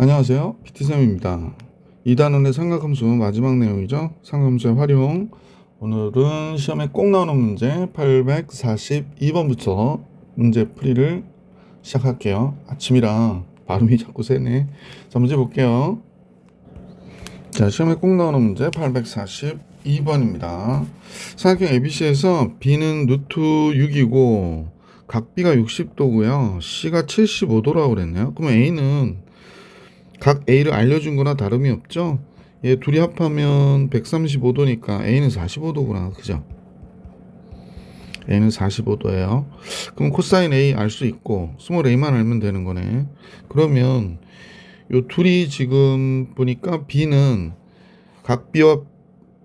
안녕하세요. PT쌤입니다. 2단원의 삼각함수 마지막 내용이죠. 삼각함수의 활용. 오늘은 시험에 꼭 나오는 문제 842번부터 문제 풀이를 시작할게요. 아침이라 발음이 자꾸 새네. 자, 문제 볼게요. 자, 시험에 꼭 나오는 문제 842번입니다. 삼각형 ABC에서 B는 루트 6이고 각 B가 60도고요. C가 75도라고 그랬네요. 그럼 A는 각 A를 알려준 거나 다름이 없죠? 얘 둘이 합하면 135도니까 A는 45도구나. 그죠? A는 45도예요. 그럼 코사인 A 알 수 있고 스몰 a만 알면 되는 거네. 그러면 요 둘이 지금 보니까 B는 각 B와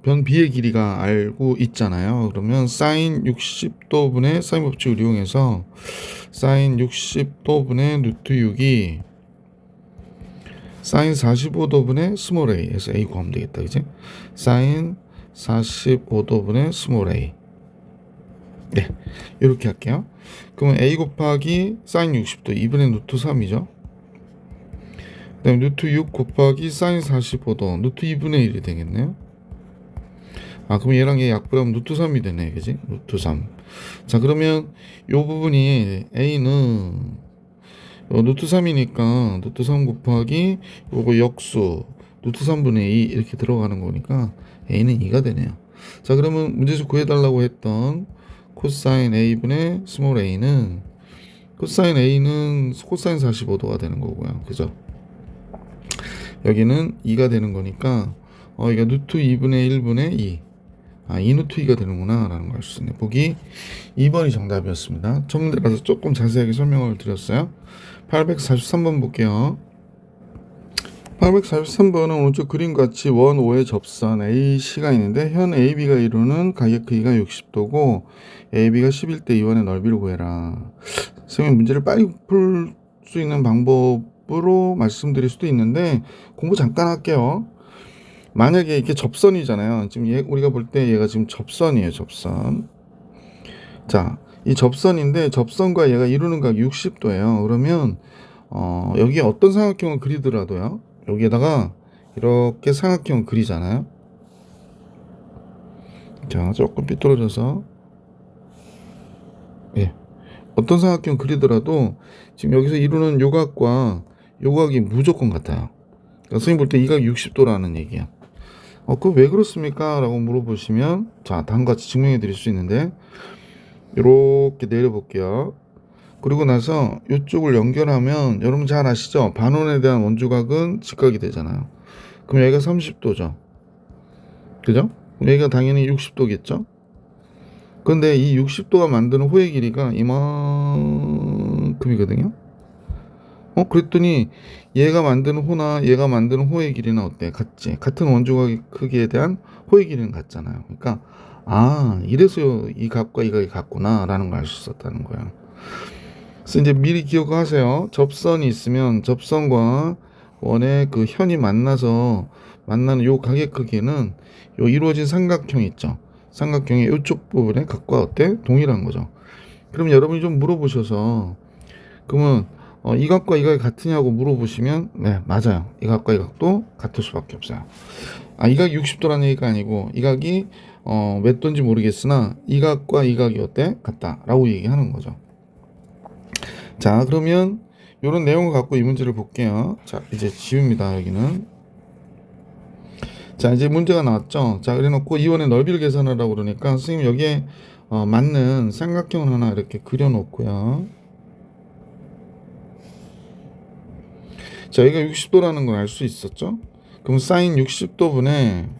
변 B의 길이가 알고 있잖아요. 그러면 사인 60도분의 사인 법칙을 이용해서 사인 60도분의 루트 6이 사인 45도분의 스몰 a에서 a 구하면 되겠다. 그지? 사인 45도분의 스몰 a. 네, 이렇게 할게요. 그러면 a 곱하기 사인 60도 2분의 루트 3이죠. 그 다음에 루트 6 곱하기 사인 45도 루트 2분의 1이 되겠네요. 아, 그럼 얘랑 얘 약분하면 루트 3이 되네. 그지? 루트 3. 자, 그러면 요 부분이 a는 루트 3이니까 루트 3 곱하기 요거 역수 루트 3분의 2 이렇게 들어가는 거니까 a는 2가 되네요. 자, 그러면 문제에서 구해달라고 했던 코사인 a분의 스몰 a는 코사인 45도가 되는 거고요. 그죠? 여기는 2가 되는 거니까 이게 루트 2분의 1분의 2. 아, 2 루트 2가 되는구나 라는 걸 알 수 있네. 보기 2번이 정답이었습니다. 전문대라서 조금 자세하게 설명을 드렸어요. 843번 볼게요. 843번은 오른쪽 그림같이 원 5의 접선 AC가 있는데 현 AB가 이루는 가격 크기가 60도고 AB가 11대 2원의 넓이를 구해라. 선생님 문제를 빨리 풀 수 있는 방법으로 말씀드릴 수도 있는데 공부 잠깐 할게요. 만약에 이렇게 접선이잖아요. 지금 우리가 볼 때 얘가 지금 접선이에요. 접선. 자, 이 접선인데 접선과 얘가 이루는 각 60도예요. 그러면 여기 어떤 삼각형을 그리더라도요. 여기에다가 이렇게 삼각형을 그리잖아요. 자, 조금 삐뚤어져서 예. 어떤 삼각형 그리더라도 지금 여기서 이루는 요각과 요각이 무조건 같아요. 그러니까 선생님 볼 때 이 각 60도라는 얘기야. 그거 왜 그렇습니까? 라고 물어보시면 자, 다음과 같이 증명해 드릴 수 있는데 이렇게 내려볼게요. 그리고 나서 이쪽을 연결하면 여러분 잘 아시죠? 반원에 대한 원주각은 직각이 되잖아요. 그럼 여기가 30도죠. 그죠? 그럼 여기가 당연히 60도겠죠? 근데 이 60도가 만드는 호의 길이가 이만큼이거든요. 그랬더니 얘가 만드는 호나 얘가 만드는 호의 길이는 어때? 같지? 같은 원주각 크기에 대한 호의 길이는 같잖아요. 그러니까 이래서 이 값과 이 값이 같구나 라는 걸 알 수 있었다는 거야. 그래서 이제 미리 기억하세요. 접선이 있으면 접선과 원의 그 현이 만나서 만나는 요 각의 크기는 요 이루어진 삼각형 있죠. 삼각형의 이쪽 부분의 각과 어때? 동일한 거죠. 그럼 여러분이 좀 물어보셔서 그러면 이 각과 이 각이 같으냐고 물어보시면 네, 맞아요. 이 각과 이 각도 같을 수밖에 없어요. 이 각이 60도라는 얘기가 아니고 이 각이 몇 도인지 모르겠으나 이 각과 이 각이 어때? 같다라고 얘기하는 거죠. 자, 그러면 이런 내용을 갖고 이 문제를 볼게요. 자, 이제 지웁니다. 여기는. 자, 이제 문제가 나왔죠. 자, 그래놓고 이원의 넓이를 계산하라고 그러니까 선생님 여기에 맞는 삼각형을 하나 이렇게 그려놓고요. 자, 여기가 60도라는 걸 알 수 있었죠. 그럼 사인 60도분의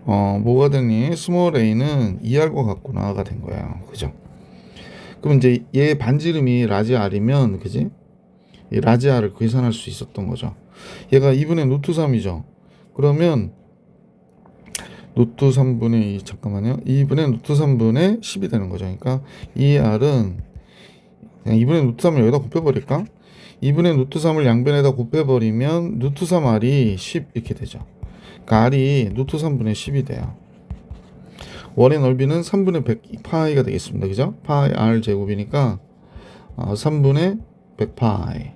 뭐가 되니? 스몰 a는 2r과 같구나가 된 거야. 그죠? 그럼 이제 얘 반지름이 라지 r이면 그지? 이 라지 r을 계산할 수 있었던 거죠. 얘가 2분의 루트 3이죠. 그러면 루트 3분의 2 잠깐만요. 2분의 루트 3분의 10이 되는 거죠. 그러니까 이 r은 그냥 2분의 루트 3을 여기다 곱해버릴까? 2분의 루트 3을 양변에다 곱해버리면 루트 3r이 10 이렇게 되죠. 그러니까 r이 루트 3분의 10이 돼요. 원의 넓이는 3분의 100 파이가 되겠습니다. 그죠? 파이 r 제곱이니까 3분의 100 파이.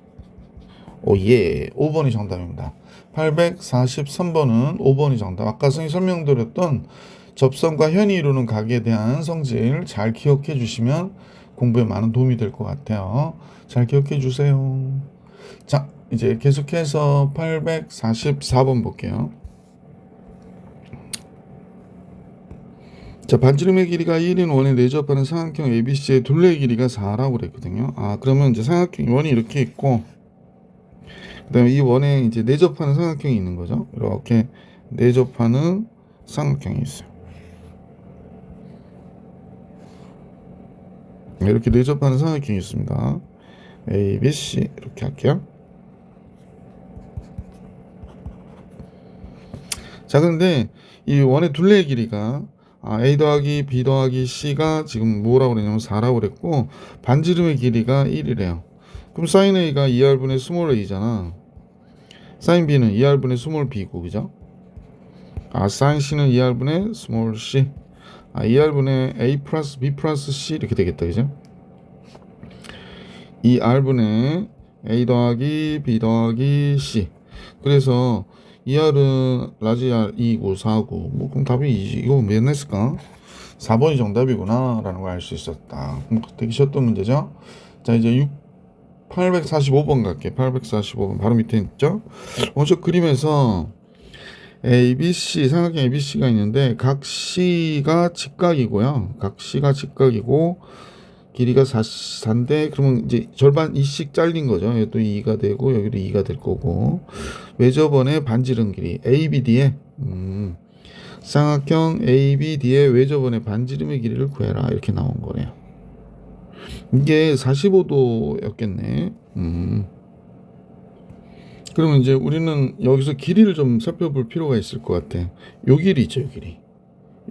예. 5번이 정답입니다. 843번은 5번이 정답. 아까 선생님이 설명드렸던 접선과 현이 이루는 각에 대한 성질 잘 기억해 주시면 공부에 많은 도움이 될 것 같아요. 잘 기억해 주세요. 자, 이제 계속해서 844번 볼게요. 자, 반지름의 길이가 1인 원에 내접하는 삼각형 ABC의 둘레의 길이가 4라고 그랬거든요. 그러면 이제 삼각형 원이 이렇게 있고, 그 다음에 이 원에 이제 내접하는 삼각형이 있는 거죠. 이렇게 내접하는 삼각형이 있어요. 이렇게 내접하는 삼각형이 있습니다. A, B, C 이렇게 할게요. 자, 그런데 이 원의 둘레의 길이가 A 더하기 B 더하기 C가 지금 뭐라고 그랬냐면 4라고 그랬고, 반지름의 길이가 1이래요. 그럼 사인 A가 2R분의 스몰 a잖아. 사인 B는 2R분의 스몰 b고, 그죠? 사인 C는 2R분의 스몰 c. 2R분의 A 플러스 B 플러스 C 이렇게 되겠다, 그죠? 2R분의 A 더하기 B 더하기 C. 그래서 2R은 라지 R 2고 4고, 뭐 그럼 답이 이거 몇 냈을까? 4번이 정답이구나 라는 걸 알 수 있었다. 되게 쉬웠던 문제죠. 자, 이제 845번 갈게. 845번 바로 밑에 있죠. 먼저 그림에서 ABC, 삼각형 ABC가 있는데 각 C가 직각이고요. 각 C가 직각이고 길이가 4인데, 그러면 이제 절반 2씩 잘린 거죠. 여기도 2가 되고 여기도 2가 될 거고, 외접원의 반지름 길이 ABD의 삼각형 ABD의 외접원의 반지름의 길이를 구해라, 이렇게 나온 거네요. 이게 45도였겠네. 그러면 이제 우리는 여기서 길이를 좀 살펴볼 필요가 있을 것 같아. 요 길이 있죠, 요 길이.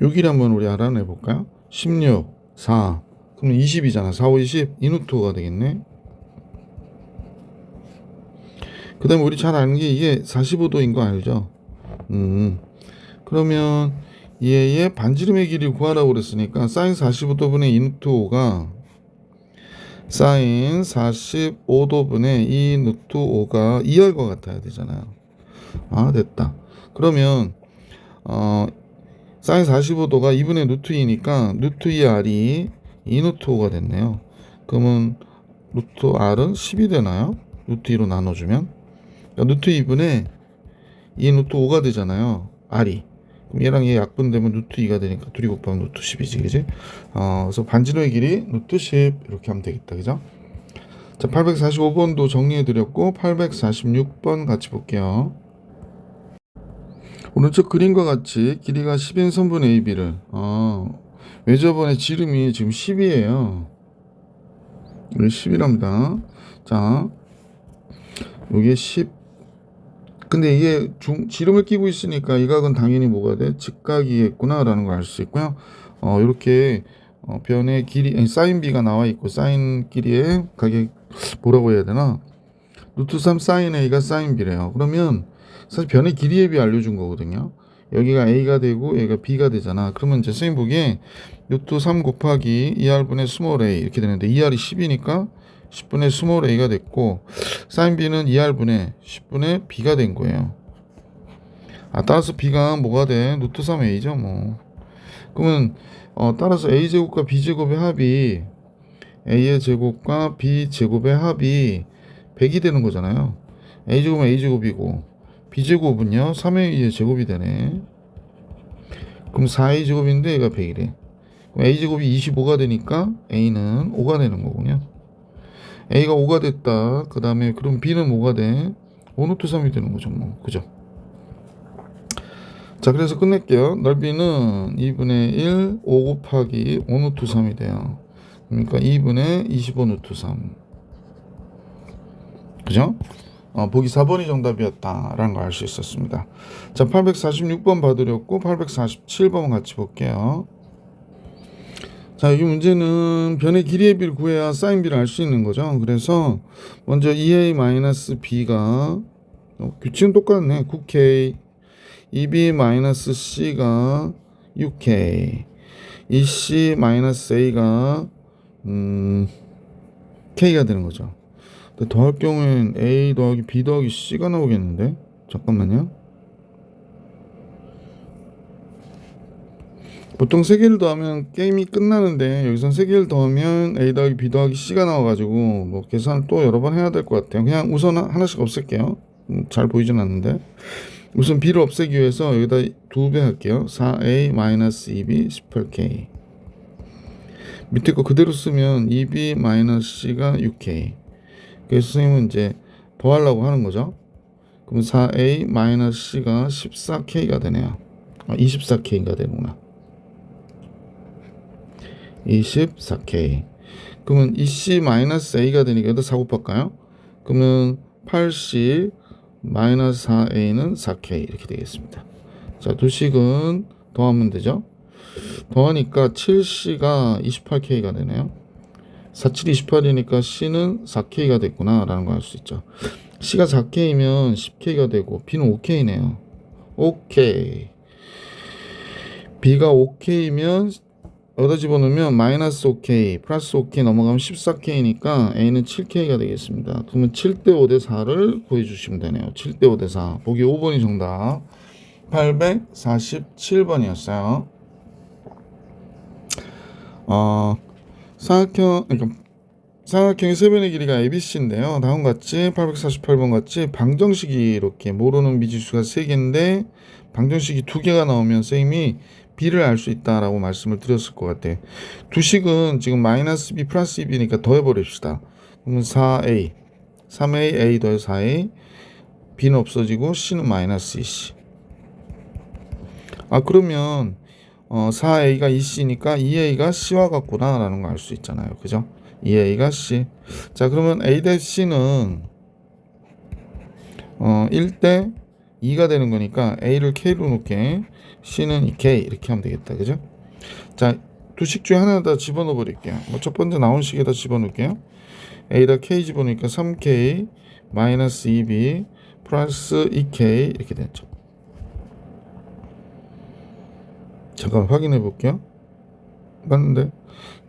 요 길이 한번 우리 알아내 볼까요? 16, 4. 그럼 20이잖아. 4, 5, 20. 이누트가 되겠네. 그 다음에 우리 잘 아는 게 이게 45도인 거 알죠? 그러면 얘의 반지름의 길이를 구하라고 그랬으니까 사인 45도분의 이누트 5가 사인 45도분의 이누트 5가 2R과 같아야 되잖아요. 됐다. 그러면 사인 45도가 2분의 루트 2니까 루트 2R이 2루트 5가 됐네요. 그러면 루트 R은 10이 되나요? 루트 2로 나눠주면, 그러니까 루트 2분의 2 루트 5가 되잖아요, R이. 그럼 얘랑 얘 약분되면 루트 2가 되니까 둘이 곱하면 루트 10이지, 그지? 그래서 반지름의 길이 루트 10 이렇게 하면 되겠다, 그죠? 자, 845번도 정리해드렸고 846번 같이 볼게요. 오른쪽 그림과 같이 길이가 10인 선분 AB를 외접원의 지름이 지금 10이에요. 10이랍니다. 자, 요게 10. 근데 이게 지름을 끼고 있으니까 이 각은 당연히 뭐가 돼? 직각이겠구나 라는 걸 알 수 있고요. 이렇게 변의 길이, 사인 B가 나와 있고, 사인 길이의 각이 뭐라고 해야 되나? 루트 3 사인 A가 사인 B래요. 그러면 사실 변의 길이에 비해 알려준 거거든요. 여기가 A가 되고 여기가 B가 되잖아. 그러면 이제 선생님 보기에 루트 3 곱하기 2R분의 스몰 a 이렇게 되는데, 2R이 10이니까 10분의 스몰 a가 됐고, 사인 B는 2R분의 10분의 B가 된 거예요. 따라서 B가 뭐가 돼? 루트 3a죠 뭐. 그러면 따라서 a제곱과 b제곱의 합이, a의 제곱과 b제곱의 합이 100이 되는 거잖아요. a제곱은 a제곱이고 b제곱은요 3a의 제곱이 되네. 그럼 4a제곱인데 얘가 100이래. 그럼 a제곱이 25가 되니까 a는 5가 되는 거군요. a가 5가 됐다. 그 다음에 그럼 b는 뭐가 돼? 5루트 3이 되는 거죠 뭐. 그죠? 자, 그래서 끝낼게요. 넓이는 2분의 1 5 곱하기 5루트 3이 돼요. 그러니까 2분의 25루트 3. 그죠? 보기 4번이 정답이었다라는 걸 알 수 있었습니다. 자, 846번 봐드렸고 847번 같이 볼게요. 자, 이 문제는 변의 길이의 비를 구해야 사인 B를 알 수 있는 거죠. 그래서 먼저 2A-B가 규칙은 똑같네. 9K 2B-C가 6K 2C-A가 K가 되는 거죠. 근데 더할 경우엔 A 더하기 B 더하기 C가 나오겠는데? 잠깐만요. 보통 3개를 더하면 게임이 끝나는데 여기선 3개를 더하면 A 더하기 B 더하기 C가 나와가지고 뭐 계산을 또 여러 번 해야 될 것 같아요. 그냥 우선 하나씩 없앨게요. 잘 보이진 않는데 우선 B를 없애기 위해서 여기다 2배 할게요. 4A-2B 18K. 밑에 거 그대로 쓰면 2B-C가 6K. 그래서 선생님은 이제 더하려고 하는 거죠. 그럼 4A-C가 14K가 되네요. 24K가 되구나. 24K. 그러면 2C-A가 되니까 여기다 4 곱할까요? 그러면 8C 4A는 4K 이렇게 되겠습니다. 자, 두식은 더하면 되죠. 더하니까 7C가 28K가 되네요. 4, 7, 28이니까 C는 4K가 됐구나 라는 걸 알 수 있죠. C가 4K면 10K가 되고 B는 5K네요. 오케이. B가 5K면 여기다 집어넣으면 마이너스 5K 플러스 5K 넘어가면 14K니까 A는 7K가 되겠습니다. 그러면 7대 5대 4를 구해주시면 되네요. 7대 5대 4. 보기 5번이 정답. 847번이었어요. 삼각형의 세변의 길이가 ABC인데요. 다음과 같이 848번 같이 방정식이 이렇게 모르는 미지수가 3개인데 방정식이 2개가 나오면 선생님이 B를 알 수 있다라고 말씀을 드렸을 것 같아요. 두식은 지금 마이너스 B 플러스 2B니까 더해버립시다. 그러면 4A 3A A 더해 4A B는 없어지고 C는 마이너스 2C. 그러면 4A가 2C니까 2A가 C와 같구나 라는 걸 알 수 있잖아요. 그죠? 2A가 C. 자, 그러면 A 대 C는 1대 2가 되는 거니까 A를 K로 놓게 C는 2K 이렇게 하면 되겠다. 그죠? 자, 두식 중에 하나에다 집어넣어 버릴게요. 첫 번째 나온 식에다 집어넣을게요. A에다 K 집어넣으니까 3K 마이너스 2B 플러스 2K 이렇게 됐죠. 잠깐 확인해 볼게요. 맞는데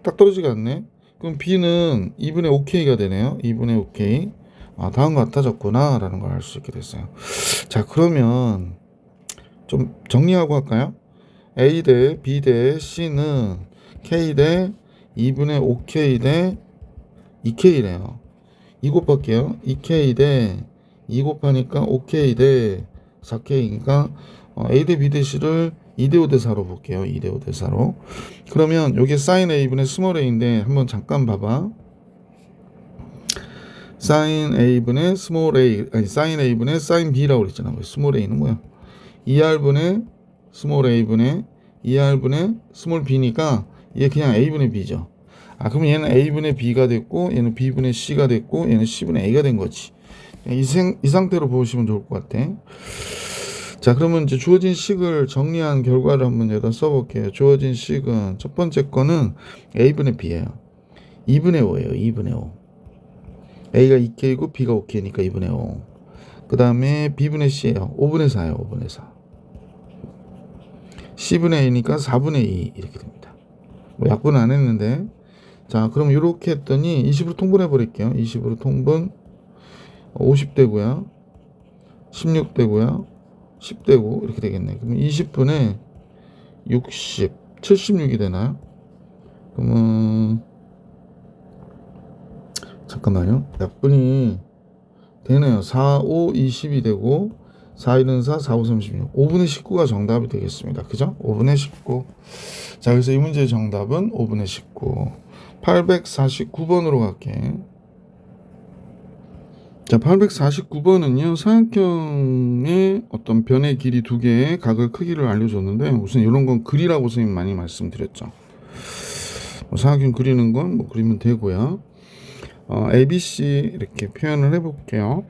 딱 떨어지지 않네. 그럼 B는 2분의 5K가 되네요. 2분의 5K. 다음과 같아졌구나 라는 걸 알 수 있게 됐어요. 자, 그러면 좀 정리하고 할까요? A 대 B 대 C는 K 대 2분의 5K 대 2K래요. 2 곱할게요. 2K 대 2 곱하니까 5K 대 4K니까 A 대 B 대 C를 2대 5대 4로 볼게요. 2대 5대 4로. 그러면 여기 sin A분의 스몰 a인데 한번 잠깐 봐봐. sin A분의 스몰 a, 아니 sin A분의 sin B라고 그랬잖아. 스몰 a는 뭐야? 2R분의 스몰 a분의 2R분의 스몰 b니까 얘 그냥 A분의 B죠. 그럼 얘는 A분의 B가 됐고 얘는 B분의 C가 됐고 얘는 C분의 A가 된 거지. 이 상태로 보시면 좋을 것 같아. 자, 그러면 이제 주어진 식을 정리한 결과를 한번 여기다 써볼게요. 주어진 식은 첫 번째 거는 A분의 B예요. 2분의 5예요. 2분의 5. A가 2K고 B가 5K니까 2분의 5. 그 다음에 B분의 C예요. 5분의 4예요. 5분의 4. C분의 A니까 4분의 2 이렇게 됩니다. 뭐 약분은 안 했는데. 자, 그럼 이렇게 했더니 20으로 통분해 버릴게요. 20으로 통분 50되고요. 16되고요. 10되고 이렇게 되겠네. 그럼 20분의 60, 76이 되나요? 그러면 잠깐만요. 약분이 되네요. 4, 5, 20이 되고 4, 1은 4, 4, 5, 36. 5분의 19가 정답이 되겠습니다. 그죠? 5분의 19. 자, 그래서 이 문제의 정답은 5분의 19. 849번으로 갈게. 자, 849번은요, 사각형의 어떤 변의 길이 2개의 각의 크기를 알려줬는데, 우선 이런 건 글이라고 선생님 많이 말씀드렸죠. 사각형 그리는 건 뭐 그리면 되고요. ABC 이렇게 표현을 해볼게요.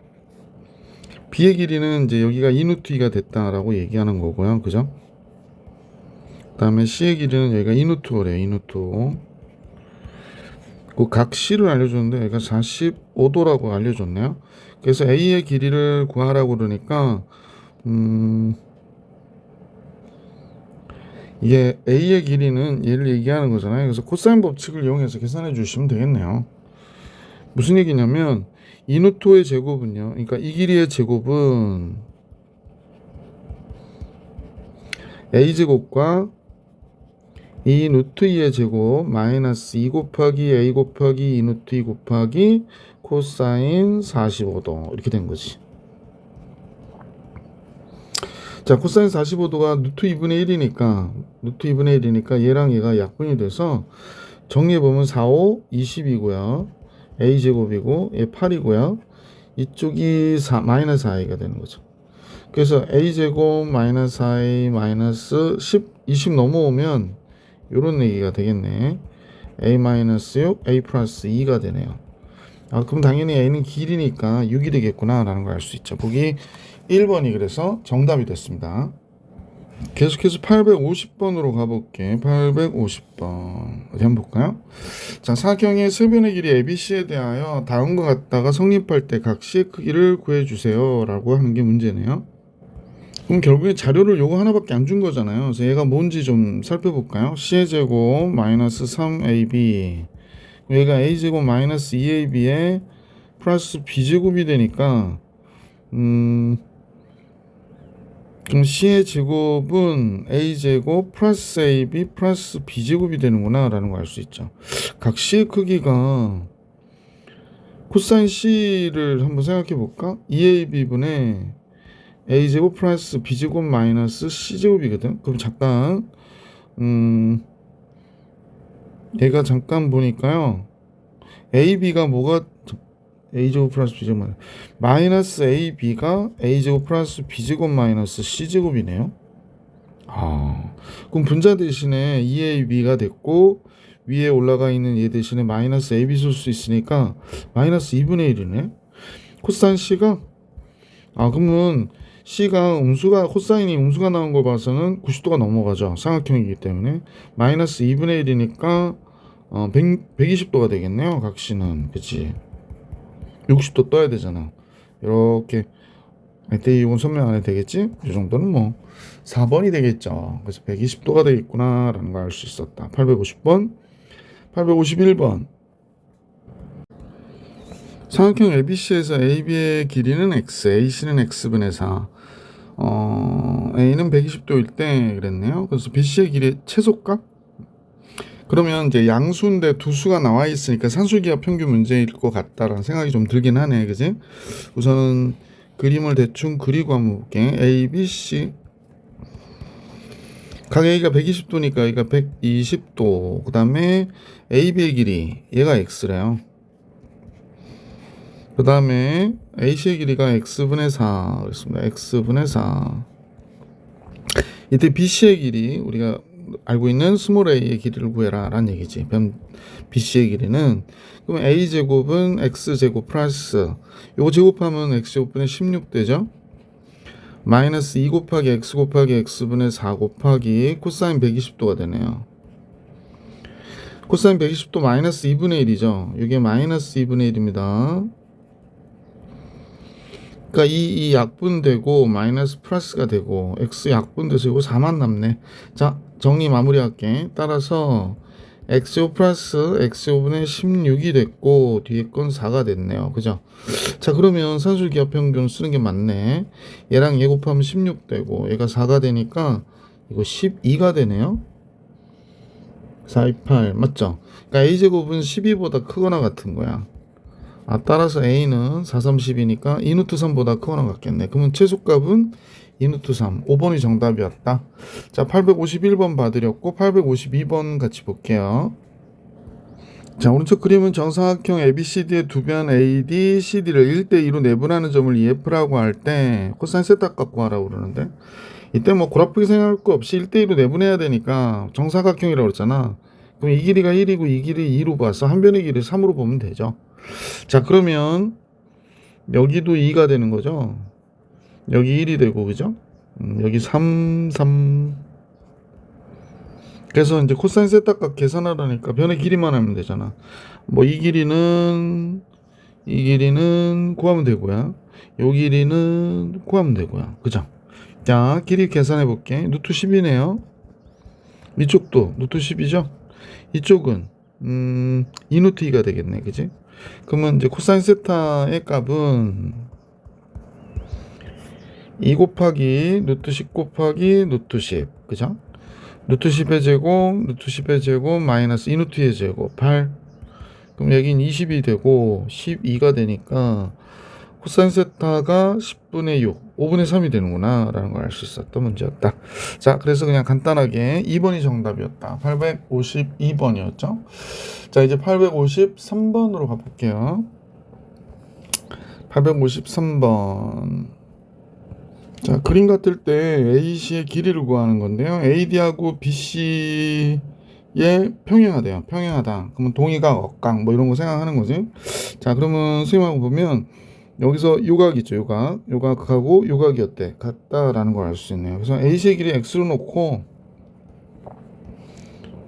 B의 길이는 이제 여기가 2루트2가 됐다라고 얘기하는 거고요. 그죠? 그 다음에 C의 길이는 여기가 2루트5래요. 2루트5. 그 각 C를 알려줬는데 여기가 45도라고 알려줬네요. 그래서 A의 길이를 구하라고 그러니까 이게 A의 길이는 얘를 얘기하는 거잖아요. 그래서 코사인 법칙을 이용해서 계산해 주시면 되겠네요. 무슨 얘기냐면 2루트의 제곱은요. 그러니까 이 길이의 제곱은 a제곱과 2루트 2의 제곱 마이너스 2 곱하기 a 곱하기 2루트 2 곱하기 코사인 45도 이렇게 된 거지. 자, 코사인 45도가 루트 2분의 1이니까 얘랑 얘가 약분이 돼서 정리해보면 4, 5, 20이고요. a제곱이고 얘 8이고요. 이쪽이 마이너스 i가 되는 거죠. 그래서 a제곱 마이너스 i 마이너스 10, 20 넘어오면 요런 얘기가 되겠네. a 마이너스 6, a 플러스 2가 되네요. 그럼 당연히 a는 길이니까 6이 되겠구나 라는 걸 알 수 있죠. 보기 1번이 그래서 정답이 됐습니다. 계속해서 850번으로 가볼게. 850번 어디 한번 볼까요? 자, 사각형의 세변의 길이 ABC에 대하여 다음과 같다가 성립할 때 각 C의 크기를 구해주세요 라고 하는 게 문제네요. 그럼 결국에 자료를 요거 하나밖에 안 준 거잖아요. 그래서 얘가 뭔지 좀 살펴볼까요? C의 제곱 마이너스 3AB, 얘가 A제곱 마이너스 2AB에 플러스 B제곱이 되니까 그럼 C의 제곱은 A제곱 플러스 AB 플러스 B제곱이 되는구나 라는 걸 알 수 있죠. 각 C의 크기가 코사인 C를 한번 생각해 볼까? 2AB분의 A제곱 플러스 B제곱 마이너스 C제곱이거든. 그럼 잠깐 얘가 잠깐 보니까요, AB가 뭐가 A제곱 플러스 B제곱 마이너스 AB가 A제곱 플러스 B제곱 마이너스 C제곱이네요. 그럼 분자 대신에 2AB가 됐고 위에 올라가 있는 얘 대신에 마이너스 AB 쓸 수 있으니까 마이너스 2분의 1이네. 코사인 C가 그러면 C가 코사인이 음수가 나온 거 봐서는 90도가 넘어가죠. 삼각형이기 때문에 마이너스 2분의 1이니까 120도가 되겠네요. 각 C는. 그치? 60도 떠야 되잖아. 이렇게 이건 설명 안 해도 되겠지? 이 정도는 뭐 4번이 되겠죠. 그래서 120도가 되겠구나 라는 걸 알 수 있었다. 850번 851번 삼각형 ABC에서 AB의 길이는 X, AC는 X분의 4, A는 120도일 때 그랬네요. 그래서 BC의 길이의 최소값? 그러면 이제 양수인데 두 수가 나와 있으니까 산술기하 평균 문제일 것 같다라는 생각이 좀 들긴 하네. 그지? 우선은 그림을 대충 그리고 한번 볼게. A, B, C. 각 A가 120도니까 A가 120도. 그 다음에 AB의 길이, 얘가 X래요. 그 다음에 AC의 길이가 X분의 4. 그렇습니다. X분의 4. 이때 BC의 길이, 우리가 알고 있는 스몰 a의 길이를 구해라 라는 얘기지. BC의 길이는, 그럼 a제곱은 x제곱 플러스 요거 제곱하면 x제곱분의 16 되죠. 마이너스 2 곱하기 x 곱하기 x분의 4 곱하기 코사인 120도가 되네요. 코사인 120도 마이너스 2분의 1이죠. 이게 마이너스 2분의 1입니다. 그러니까 이 약분되고 마이너스 플러스가 되고 x 약분돼서 이거 4만 남네. 자, 정리 마무리할게. 따라서 x제곱 플러스 x제곱분의 16이 됐고 뒤에 건 4가 됐네요. 그죠? 자, 그러면 산술기하 평균 쓰는 게 맞네. 얘랑 얘 곱하면 16 되고 얘가 4가 되니까 이거 12가 되네요. 4, 2, 8 맞죠? 그러니까 a제곱은 12보다 크거나 같은 거야. 따라서 a는 4, 3, 10이니까 2루트 3보다 크거나 같겠네. 그러면 최소값은 2루트 3. 5번이 정답이었다. 자, 851번 봐드렸고 852번 같이 볼게요. 자, 오른쪽 그림은 정사각형 ABCD의 두 변 AD, CD를 1대2로 내분하는 점을 EF라고 할 때 코사인 세탁 갖고 하라고 그러는데, 이때 뭐 고라프게 생각할 거 없이 1대2로 내분해야 되니까 정사각형이라고 그랬잖아. 그럼 이 길이가 1이고 이 길이 2로 봐서 한 변의 길이 3으로 보면 되죠. 자, 그러면 여기도 2가 되는 거죠. 여기 1이 되고, 그죠? 여기 3, 3. 그래서 이제 코사인 세탁값 계산하라니까 변의 길이만 하면 되잖아. 뭐 이 길이는 구하면 되고요. 요 길이는 구하면 되고요. 그죠? 자, 길이 계산해 볼게. 루트 10이네요. 이쪽도 루트 10이죠? 이쪽은 2루트 2가 되겠네. 그지? 그러면 이제 코사인 세타의 값은 2 곱하기 루트 10 곱하기 루트 10, 그죠? 루트 10의 제곱, 루트 10의 제곱, 마이너스 2 루트 2의 제곱, 8. 그럼 여긴 20이 되고 12가 되니까 코사인 세타가 10분의 6, 5분의 3이 되는구나 라는 걸 알 수 있었던 문제였다. 자, 그래서 그냥 간단하게 2번이 정답이었다. 852번이었죠. 자, 이제 853번으로 가볼게요. 853번. 자, 그림 같을 때 AC의 길이를 구하는 건데요. AD하고 BC의 평행하대요. 평행하다. 그러면 동의각, 억각 뭐 이런 거 생각하는 거지. 자, 그러면 선생님하고 보면 여기서 요각 있죠. 요각. 요각하고 요각이 어때? 같다라는 걸 알 수 있네요. 그래서 AC의 길이 X로 놓고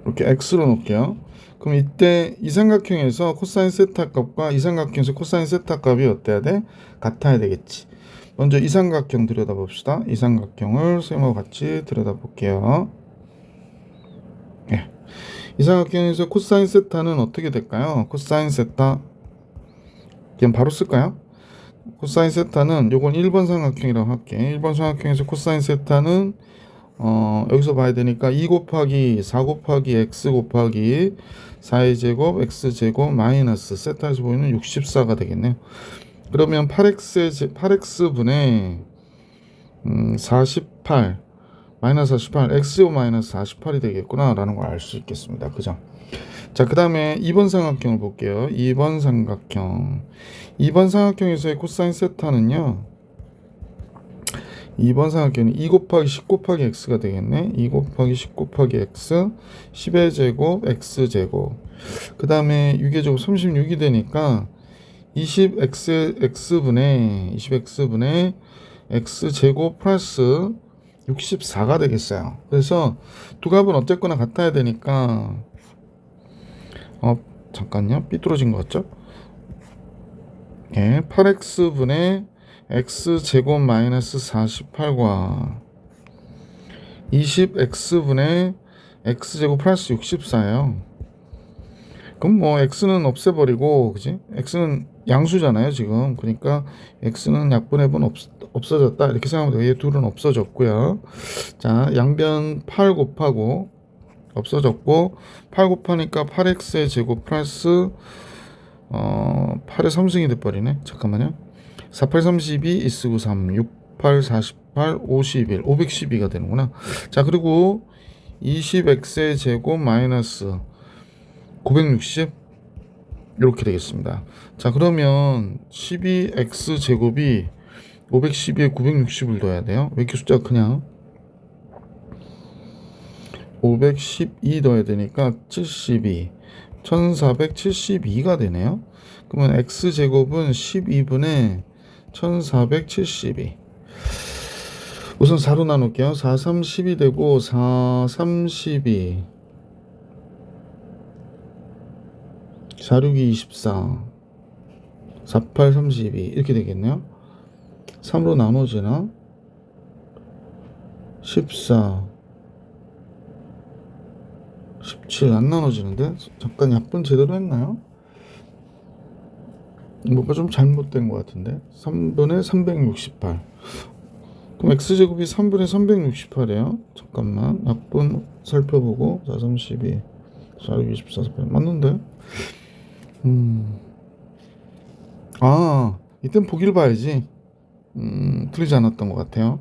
이렇게 X로 놓을게요. 그럼 이때 이 삼각형에서 코사인 세타 값과 이 삼각형에서 코사인 세타 값이 어때야 돼? 같아야 되겠지. 먼저 이 삼각형 들여다봅시다. 이 삼각형을 선생님하고 같이 들여다볼게요. 예. 이 삼각형에서 코사인 세타는 어떻게 될까요? 코사인 세타 그냥 바로 쓸까요? 코사인 세타는 요건 1번 삼각형이라고 할게. 1번 삼각형에서 코사인 세타는 여기서 봐야 되니까 2 곱하기 4 곱하기 x 곱하기 4의 제곱 x제곱 마이너스 세타에서 보이는 64가 되겠네요. 그러면 8x분의 48 마이너스 48 x오 마이너스 48이 되겠구나 라는 걸 알 수 있겠습니다. 그죠? 자, 그 다음에 2번 삼각형을 볼게요. 2번 삼각형. 2번 삼각형에서의 코사인 세타는요. 2번 삼각형은 2 곱하기 10 곱하기 x가 되겠네. 2 곱하기 10 곱하기 x 10의 제곱 x제곱. 그 다음에 6의 제곱 36이 되니까 20x분의 x제곱 플러스 64가 되겠어요. 그래서 두 값은 어쨌거나 같아야 되니까 잠깐요. 삐뚤어진 것 같죠? 예, 8x분의 x제곱 마이너스 48과 20x분의 x제곱 플러스 64예요. 그럼 뭐 x는 없애버리고, 그지? x는 양수잖아요 지금. 그러니까 x는 약분해본 없어졌다 이렇게 생각하면 돼요. 얘 둘은 없어졌고요. 자, 양변 8 곱하고 없어졌고 8 곱하니까 8x의 제곱 플러스 8의 3승이 돼버리네. 잠깐만요. 48 32 2쓰고 3 68 48 51 512가 되는구나. 자, 그리고 20x의 제곱 마이너스 960 이렇게 되겠습니다. 자, 그러면 12x 제곱이 512에 960을 넣어야 돼요. 왜 이렇게 숫자가 크냐? 512 넣어야 되니까 72 1472가 되네요. 그러면 x제곱은 12분의 1472. 우선 4로 나눌게요. 4, 3, 10이 되고 4, 3, 12 4, 6, 24 48, 32 이렇게 되겠네요. 3으로 나눠지나? 14 17 안 나눠지는데? 잠깐 약분 제대로 했나요? 뭐가 좀 잘못된 것 같은데? 3분의 368. 그럼 x제곱이 3분의 368이에요. 잠깐만 약분 살펴보고 4, 3, 12 4, 6, 24 48 맞는데? 이땐 보기를 봐야지. 틀리지 않았던 것 같아요.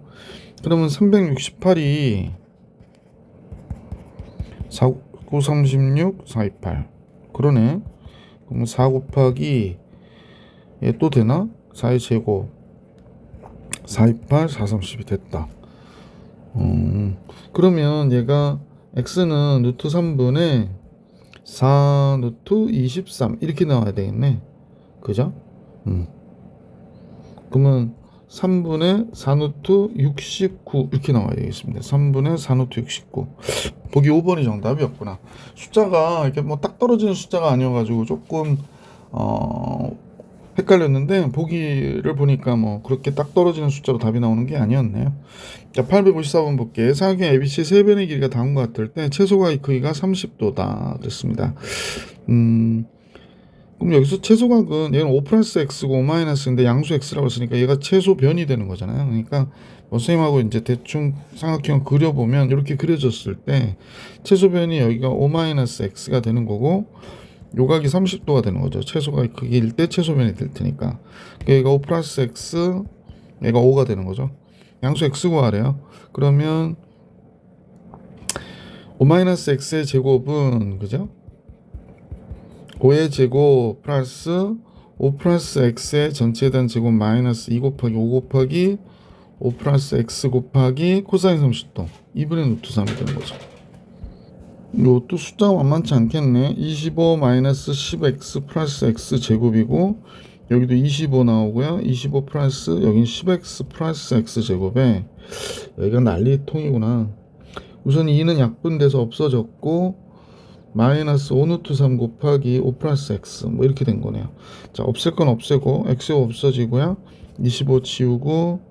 그러면 368이 4, 9, 36, 428 그러네. 그럼 4 곱하기 얘 또 되나? 4의 제곱 428, 4, 30이 됐다. 그러면 얘가 x는 루트 3분의 4 루트 23 이렇게 나와야 되겠네. 그죠? 그러면 3분의 4 루트 69 이렇게 나와야 되겠습니다. 3분의 4 루트 69. 보기 5번이 정답이었구나. 숫자가 이렇게 뭐 딱 떨어지는 숫자가 아니어가지고 조금 헷갈렸는데 보기를 보니까 뭐 그렇게 딱 떨어지는 숫자로 답이 나오는 게 아니었네요. 자, 854번 볼게요. 사각형 ABC 세 변의 길이가 다음과 같을 때 최소가 크기가 30도다 그랬습니다. 그럼 여기서 최소각은 얘는 5 플러스 x고 5 마이너스인데 양수 x라고 했으니까 얘가 최소 변이 되는 거잖아요. 그러니까 뭐 선생님하고 이제 대충 삼각형 그려보면 이렇게 그려졌을 때 최소 변이 여기가 5 마이너스 x가 되는 거고 요각이 30도가 되는 거죠. 최소각이 크기일 때 최소 변이 될 테니까. 그러니까 얘가 5 플러스 x, 얘가 5가 되는 거죠. 양수 x 구하래요. 그러면 5 마이너스 x의 제곱은 그죠? 5의 제곱 플러스 5 플러스 x의 전체에 대한 제곱 마이너스 2 곱하기 5 곱하기 5 플러스 x 곱하기 코사인 30도 2분의 루트 3이 되는 거죠. 이것도 숫자가 만만치 않겠네. 25 마이너스 10x 플러스 x 제곱이고 여기도 25 나오고요. 25 플러스 여긴 10x 플러스 x 제곱에 여기가 난리통이구나. 우선 2는 약분돼서 없어졌고 마이너스 5 루트 3 곱하기 5 플러스 x 뭐 이렇게 된 거네요. 자, 없앨 건 없애고 x가 없어지고요. 25 지우고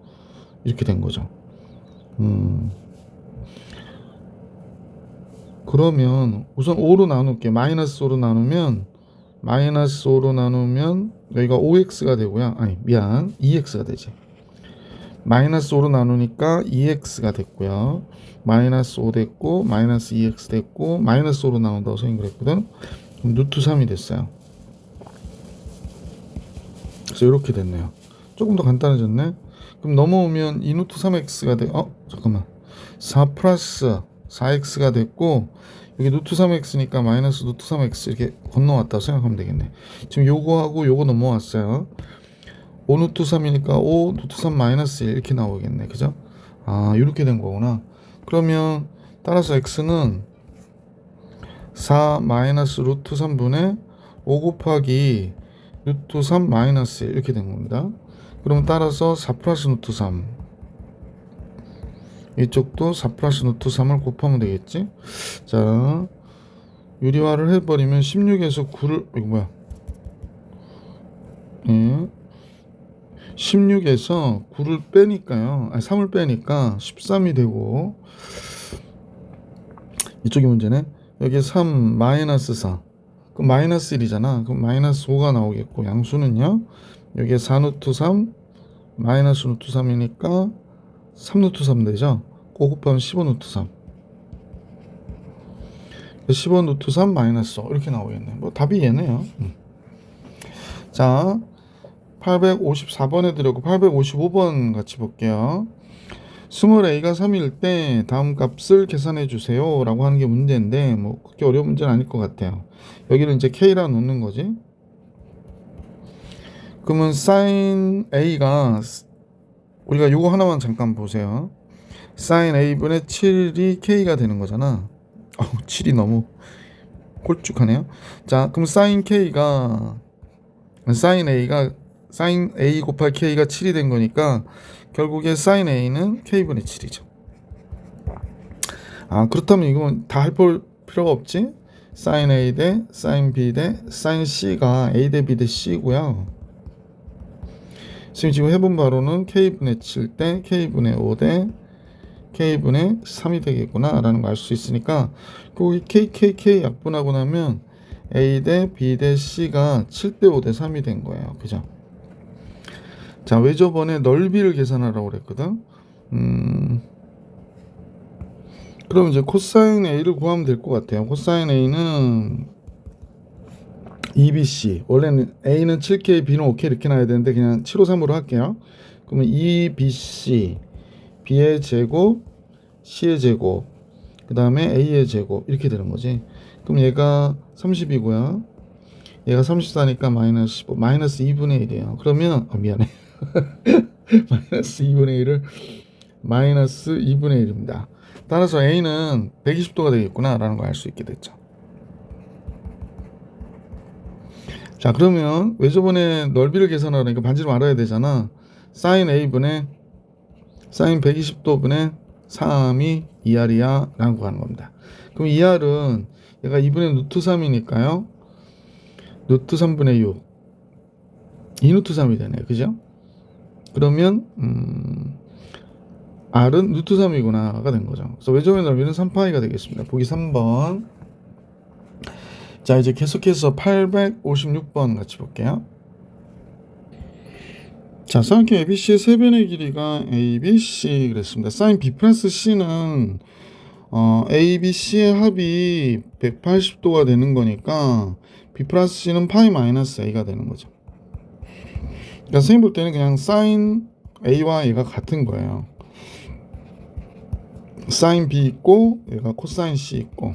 이렇게 된 거죠. 그러면 우선 5로 나눌게. 마이너스 5로 나누면 여기가 5x가 되고요. 아니 미안 2x가 되지. 마이너스 5로 나누니까 2x가 됐고요. 마이너스 5 됐고 마이너스 2x 됐고 마이너스 5로 나온다고 선생님 그랬거든. 그럼 루트 3이 됐어요. 그래서 이렇게 됐네요. 조금 더 간단해졌네. 그럼 넘어오면 2 루트 3x가 돼. 잠깐만. 4 플러스 4x가 됐고 여기 루트 3x니까 마이너스 루트 3x 이렇게 건너왔다고 생각하면 되겠네. 지금 요거하고 요거 넘어왔어요. 5 루트 3이니까 5 루트 3 마이너스 1 이렇게 나오겠네. 그죠? 아, 이렇게 된 거구나. 그러면 따라서 x는 4 마이너스 루트 3분의 5 곱하기 루트 3 마이너스 1 이렇게 된 겁니다. 그럼 따라서 4 플러스 루트 3 이쪽도 4 플러스 루트 3을 곱하면 되겠지. 자, 유리화를 해버리면 16에서 9를 이거 뭐야 16에서 9를 빼니까요. 3을 빼니까 13이 되고 이쪽이 문제네. 여기 3 마이너스 4 그럼 마이너스 1이잖아. 그럼 마이너스 5가 나오겠고 양수는요. 여기에 4 루트 3 마이너스 루트 3이니까 3 루트 3 되죠. 그거 곱하면 15 루트 3 15 루트 3 마이너스 5 이렇게 나오겠네. 뭐 답이 얘네요. 자 854번에 들어오고 855번 같이 볼게요. 스몰 a가 3일 때 다음 값을 계산해 주세요 라고 하는 게 문제인데 뭐 그렇게 어려운 문제는 아닐 것 같아요. 여기는 이제 k라 놓는 거지. 그러면 sin a가 우리가 요거 하나만 잠깐 보세요. sin a분의 7이 k가 되는 거잖아. 7이 너무 꼴쭉하네요. 자 그럼 sin a 곱하기 k가 7이 된 거니까 결국에 sin a는 k분의 7이죠. 그렇다면 이건 다 할 필요가 없지. sin a 대 sin b 대 sin c가 a 대 b 대 c고요. 지금 해본 바로는 k분의 7 대 k분의 5 대 k분의 3이 되겠구나 라는 걸 알 수 있으니까 거기 k 약분하고 나면 a 대 b 대 c가 7 대 5 대 3이 된 거예요. 그죠? 자, 왜 저번에 넓이를 계산하라고 그랬거든. 그럼 이제 코사인 a를 구하면 될 것 같아요. 코사인 a는 2bc. 원래는 a는 7k, b는 5k 이렇게 나야 되는데 그냥 753으로 할게요. 그러면 2bc, b의 제곱, c의 제곱, 그 다음에 a의 제곱 이렇게 되는 거지. 그럼 얘가 30이고요. 얘가 34니까 마이너스 15, 마이너스 2분의 1이에요. 그러면 미안해. 마이너스 2분의 1을 마이너스 2분의 1입니다. 따라서 a는 120도가 되겠구나 라는 걸 알 수 있게 됐죠. 자, 그러면 왜 저번에 넓이를 계산하려니까 반지름 알아야 되잖아. sin a분의 sin 120도분의 3이 2r이야 라고 하는 겁니다. 그럼 2r은 얘가 2분의 루트 3이니까요. 루트 3분의 6 2루트 3이 되네. 그죠? 그러면 r은 루트 3이구나가 된 거죠. 그래서 외접의 넓이는 3파이가 되겠습니다. 보기 3번. 자, 이제 계속해서 856번 같이 볼게요. 자, 삼각형 ABC의 세 변의 길이가 ABC 그랬습니다. 사인 B 플러스 C는 ABC의 합이 180도가 되는 거니까 B 플러스 C는 파이 마이너스 A가 되는 거죠. 그러니까 선생님 볼 때는 그냥 사인 A와 얘가 같은 거예요. 사인 B 있고 얘가 코사인 C 있고.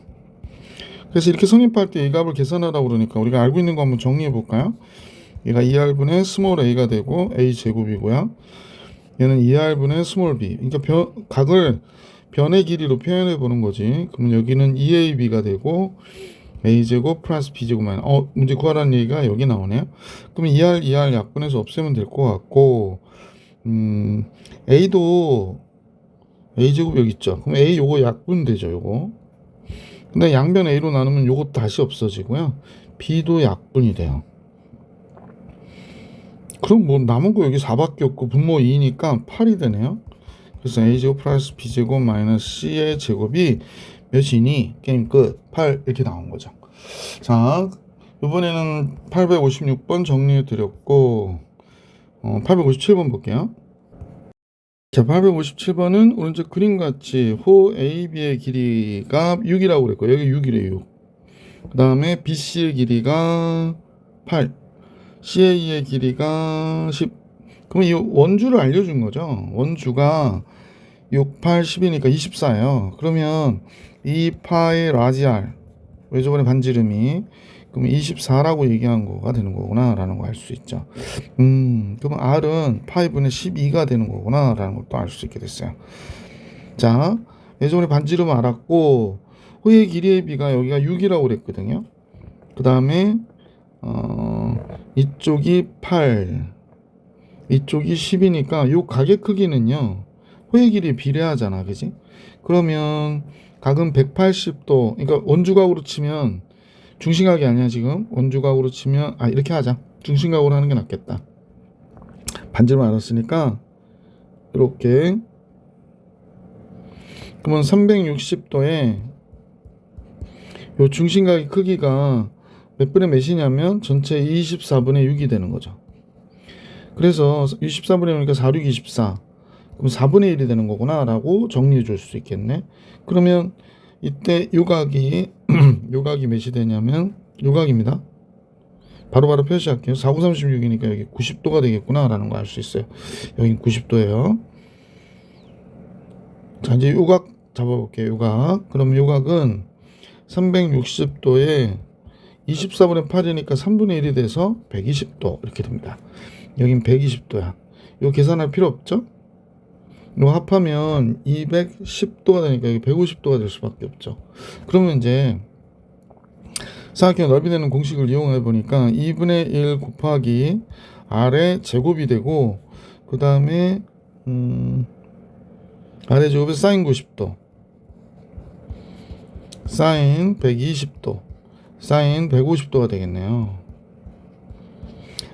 그래서 이렇게 성립할 때 이 값을 계산하라고 그러니까 우리가 알고 있는 거 한번 정리해 볼까요? 얘가 2R분의 스몰 a가 되고 a 제곱이고요. 얘는 2R분의 스몰 b. 그러니까 각을 변의 길이로 표현해 보는 거지. 그럼 여기는 2ab가 되고 a 제곱 플러스 b 제곱만. 문제 구하라는 얘기가 여기 나오네요. 그럼 2R 약분해서 없애면 될 것 같고, a도 a 제곱 여기 있죠. 그럼 a 요거 약분 되죠, 요거. 근데 양변 a로 나누면 요거 다시 없어지고요. b도 약분이 돼요. 그럼 뭐 남은 거 여기 4밖에 없고 분모 2니까 8이 되네요. 그래서 a제곱 플러스 b제곱 마이너스 c의 제곱이 몇이니? 게임 끝. 8 이렇게 나온 거죠. 자, 이번에는 856번 정리해 드렸고 857번 볼게요. 자, 857번은 오른쪽 그림같이 호 AB의 길이가 6이라고 그랬고 여기 6이래요. 6. 그 다음에 BC의 길이가 8, CA의 길이가 10. 그럼 이 원주를 알려준 거죠. 원주가 6, 8, 10이니까 24예요. 그러면 이 파의 라지 R, 외접원의 반지름이 그럼 24라고 얘기한 거가 되는 거구나 라는 거 알 수 있죠. 그럼 R은 파이분의 12가 되는 거구나 라는 것도 알 수 있게 됐어요. 자, 외접원의 반지름은 알았고 호의 길이의 비가 여기가 6이라고 그랬거든요. 그 다음에 이쪽이 8, 이쪽이 10이니까 요 각의 크기는요 호의 길이에 비례하잖아, 그지? 그러면 각은 180도, 그러니까 원주각으로 치면 중심각이 아니야 지금. 원주각으로 치면 이렇게 하자. 중심각으로 하는 게 낫겠다. 반지름 알았으니까 이렇게. 그러면 360도에 요 중심각의 크기가 몇 분의 몇이냐면 전체 24분의 6이 되는 거죠. 그래서 24분의 6이니까 4, 6, 24. 그럼 4분의 1이 되는 거구나 라고 정리해 줄 수 있겠네. 그러면 이때 요각이 요각이 몇이 되냐면 요각입니다. 바로바로 표시할게요. 4, 9, 36이니까 여기 90도가 되겠구나 라는 거 알 수 있어요. 여긴 90도예요. 자, 이제 요각 잡아볼게요. 요각. 그럼 요각은 360도에 24분의 8이니까 3분의 1이 돼서 120도 이렇게 됩니다. 여긴 120도야. 요 계산할 필요 없죠? 요 합하면 210도가 되니까 여기 150도가 될 수밖에 없죠. 그러면 이제 삼각형 넓이 되는 공식을 이용해 보니까 2분의 1 곱하기 R의 제곱이 되고 그 다음에 R의 제곱에 사인 90도, 사인 120도, 사인 150도가 되겠네요.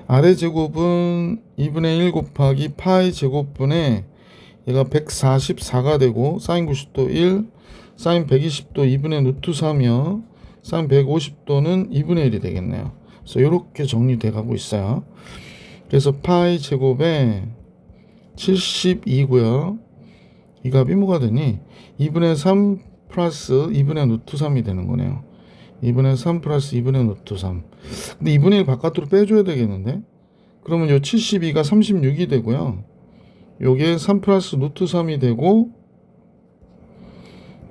R의 제곱은 2분의 1 곱하기 파이 제곱분에 얘가 144가 되고 사인 90도 1, 사인 120도 2분의 루트 3이요. 사인 150도는 2분의 1이 되겠네요. 그래서 이렇게 정리돼 가고 있어요. 그래서 파이 제곱에 72고요. 이 값이 뭐가 되니? 2분의 3 플러스 2분의 루트 3이 되는 거네요. 2분의 3 플러스 2분의 루트 3. 근데 2분의 1 바깥으로 빼줘야 되겠는데? 그러면 요 72가 36이 되고요. 요게 3 플러스 루트 3이 되고,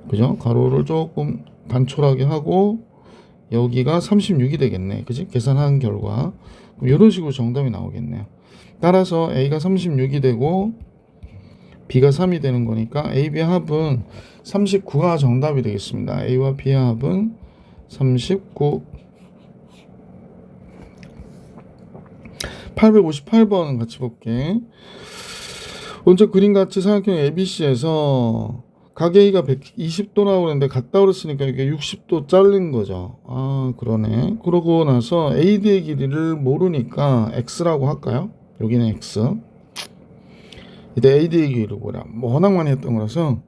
그죠? 가로를 조금 단촐하게 하고, 여기가 36이 되겠네. 그지? 계산한 결과. 이런 식으로 정답이 나오겠네요. 따라서 A가 36이 되고, B가 3이 되는 거니까, A, B 합은 39가 정답이 되겠습니다. A와 B의 합은 39. 858번 같이 볼게. 먼저 그림같이 삼각형 ABC에서 각 A가 120도라고 그랬는데 같다 그랬으니까 이게 60도 잘린 거죠. 그러네. 그러고 나서 AD의 길이를 모르니까 X라고 할까요? 여기는 X. 이때 AD의 길이를 뭐라 워낙 많이 했던 거라서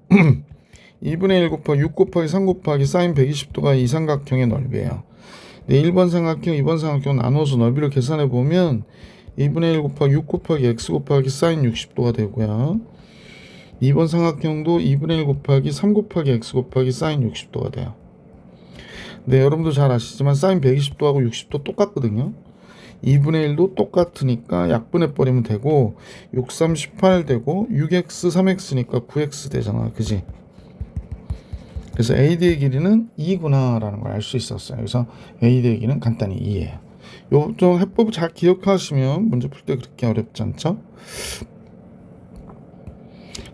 2분의 1 곱하기 6 곱하기 3 곱하기 사인 120도가 이 삼각형의 넓이에요. 근데 1번 삼각형, 2번 삼각형 나눠서 넓이를 계산해 보면 2분의 1 곱하기 6 곱하기 x 곱하기 사인 60도가 되고요. 2번 삼각형도 2분의 1 곱하기 3 곱하기 x 곱하기 사인 60도가 돼요. 네, 여러분도 잘 아시지만 사인 120도하고 60도 똑같거든요. 2분의 1도 똑같으니까 약분해버리면 되고 6, 3, 18 되고 6x, 3x니까 9x 되잖아. 그지? 그래서 AD의 길이는 2구나 라는 걸 알 수 있었어요. 그래서 AD의 길이는 간단히 2예요. 요 좀 해법 잘 기억하시면 문제 풀 때 그렇게 어렵지 않죠?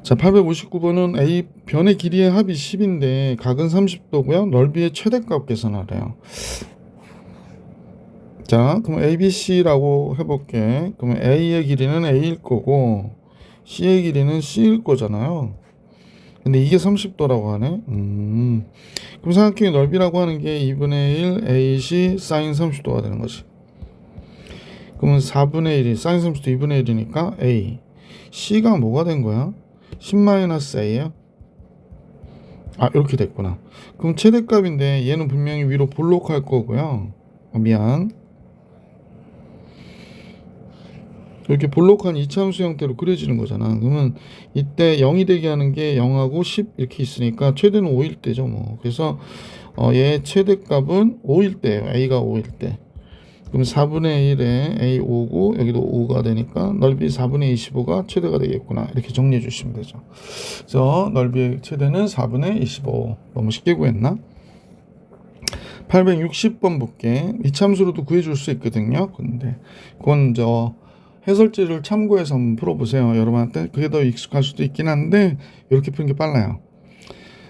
자, 859번은 A 변의 길이의 합이 10인데 각은 30도고요. 넓이의 최대값 계산하래요. 자, 그럼 ABC라고 해볼게. 그러면 A의 길이는 A일 거고 C의 길이는 C일 거잖아요. 근데 이게 30도라고 하네. 그럼 삼각형의 넓이라고 하는 게 2분의 1 AC 사인 30도가 되는 거지. 그러면 4분의 1이 사인 30도 2분의 1이니까 A. C가 뭐가 된 거야? 10-A예요? 아, 이렇게 됐구나. 그럼 최대값인데 얘는 분명히 위로 볼록할 거고요. 미안. 이렇게 볼록한 이차함수 형태로 그려지는 거잖아. 그러면 이때 0이 되게 하는 게 0하고 10 이렇게 있으니까 최대는 5일 때죠 뭐. 그래서 얘 최대값은 5일 때예요. A가 5일 때. 그럼 4분의 1에 A 5고 여기도 5가 되니까 넓이 4분의 25가 최대가 되겠구나. 이렇게 정리해 주시면 되죠. 그래서 넓이의 최대는 4분의 25. 너무 쉽게 구했나? 860번 볼게. 이참수로도 구해줄 수 있거든요. 근데 그건 해설지를 참고해서 한번 풀어보세요. 여러분한테 그게 더 익숙할 수도 있긴 한데 이렇게 푸는 게 빨라요.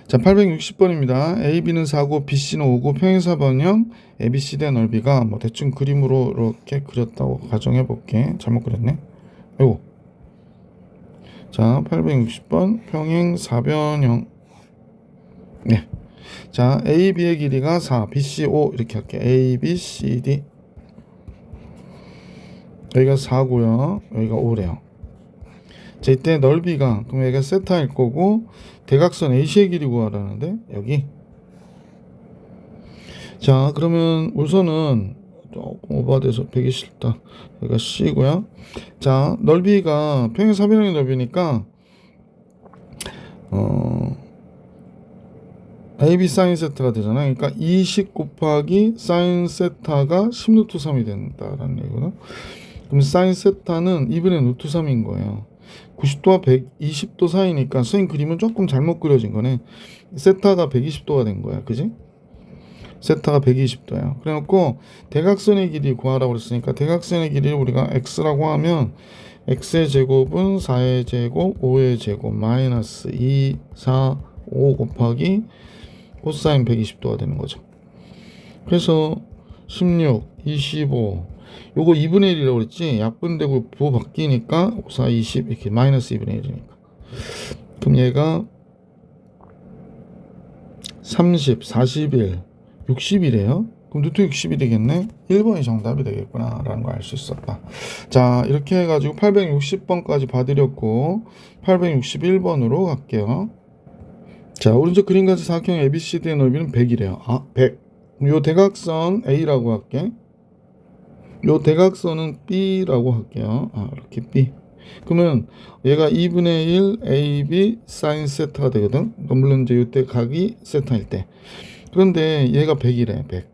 자, 860번입니다. AB는 4고 BC는 5고 평행사변형 ABCD의 넓이가 뭐 대충 그림으로 이렇게 그렸다고 가정해 볼게. 잘못 그렸네. 아이고. 자, 860번 평행사변형. 네. 자, AB의 길이가 4, BC 5 이렇게 할게. A, B, C, D. 여기가 4고요. 여기가 5래요. 자, 이때 넓이가 그럼 여기가 세타일 거고 대각선 AC의 길이 구하라는데 여기. 자, 그러면 우선은 조금 오버돼서 베기 싫다. 여기가 C고요. 자, 넓이가 평행사변형의 넓이니까 AB 사인 세타가 되잖아요. 그러니까 20 곱하기 사인 세타가 10루트 3이 된다라는 얘기거든. 그럼 사인 세타는 2분의 루트 3인 거예요. 90도와 120도 사이니까 선생님 그림은 조금 잘못 그려진 거네. 세타가 120도가 된 거야. 그지? 세타가 120도야. 그래갖고 대각선의 길이 구하라고 그랬으니까 대각선의 길이를 우리가 x라고 하면 x의 제곱은 4의 제곱, 5의 제곱, 마이너스 2, 4, 5 곱하기 코사인 120도가 되는 거죠. 그래서 16, 25 요거 2분의 1이라고 그랬지. 약분되고 부호 바뀌니까 5, 4, 20 이렇게 마이너스 2분의 1이니까. 그럼 얘가 30, 41, 60이래요. 그럼 루트 60이 되겠네. 1번이 정답이 되겠구나 라는 걸 알 수 있었다. 자, 이렇게 해가지고 860번까지 봐드렸고 861번으로 갈게요. 자, 오른쪽 그림같이 사각형 ABCD의 넓이는 100이래요. 아, 100. 요 대각선 A라고 할게. 요 대각선은 B라고 할게요. 아, 이렇게 B. 그러면 얘가 2분의 1 AB 사인 세타가 되거든. 물론 이제 이때 각이 세타일 때. 그런데 얘가 100이래. 100.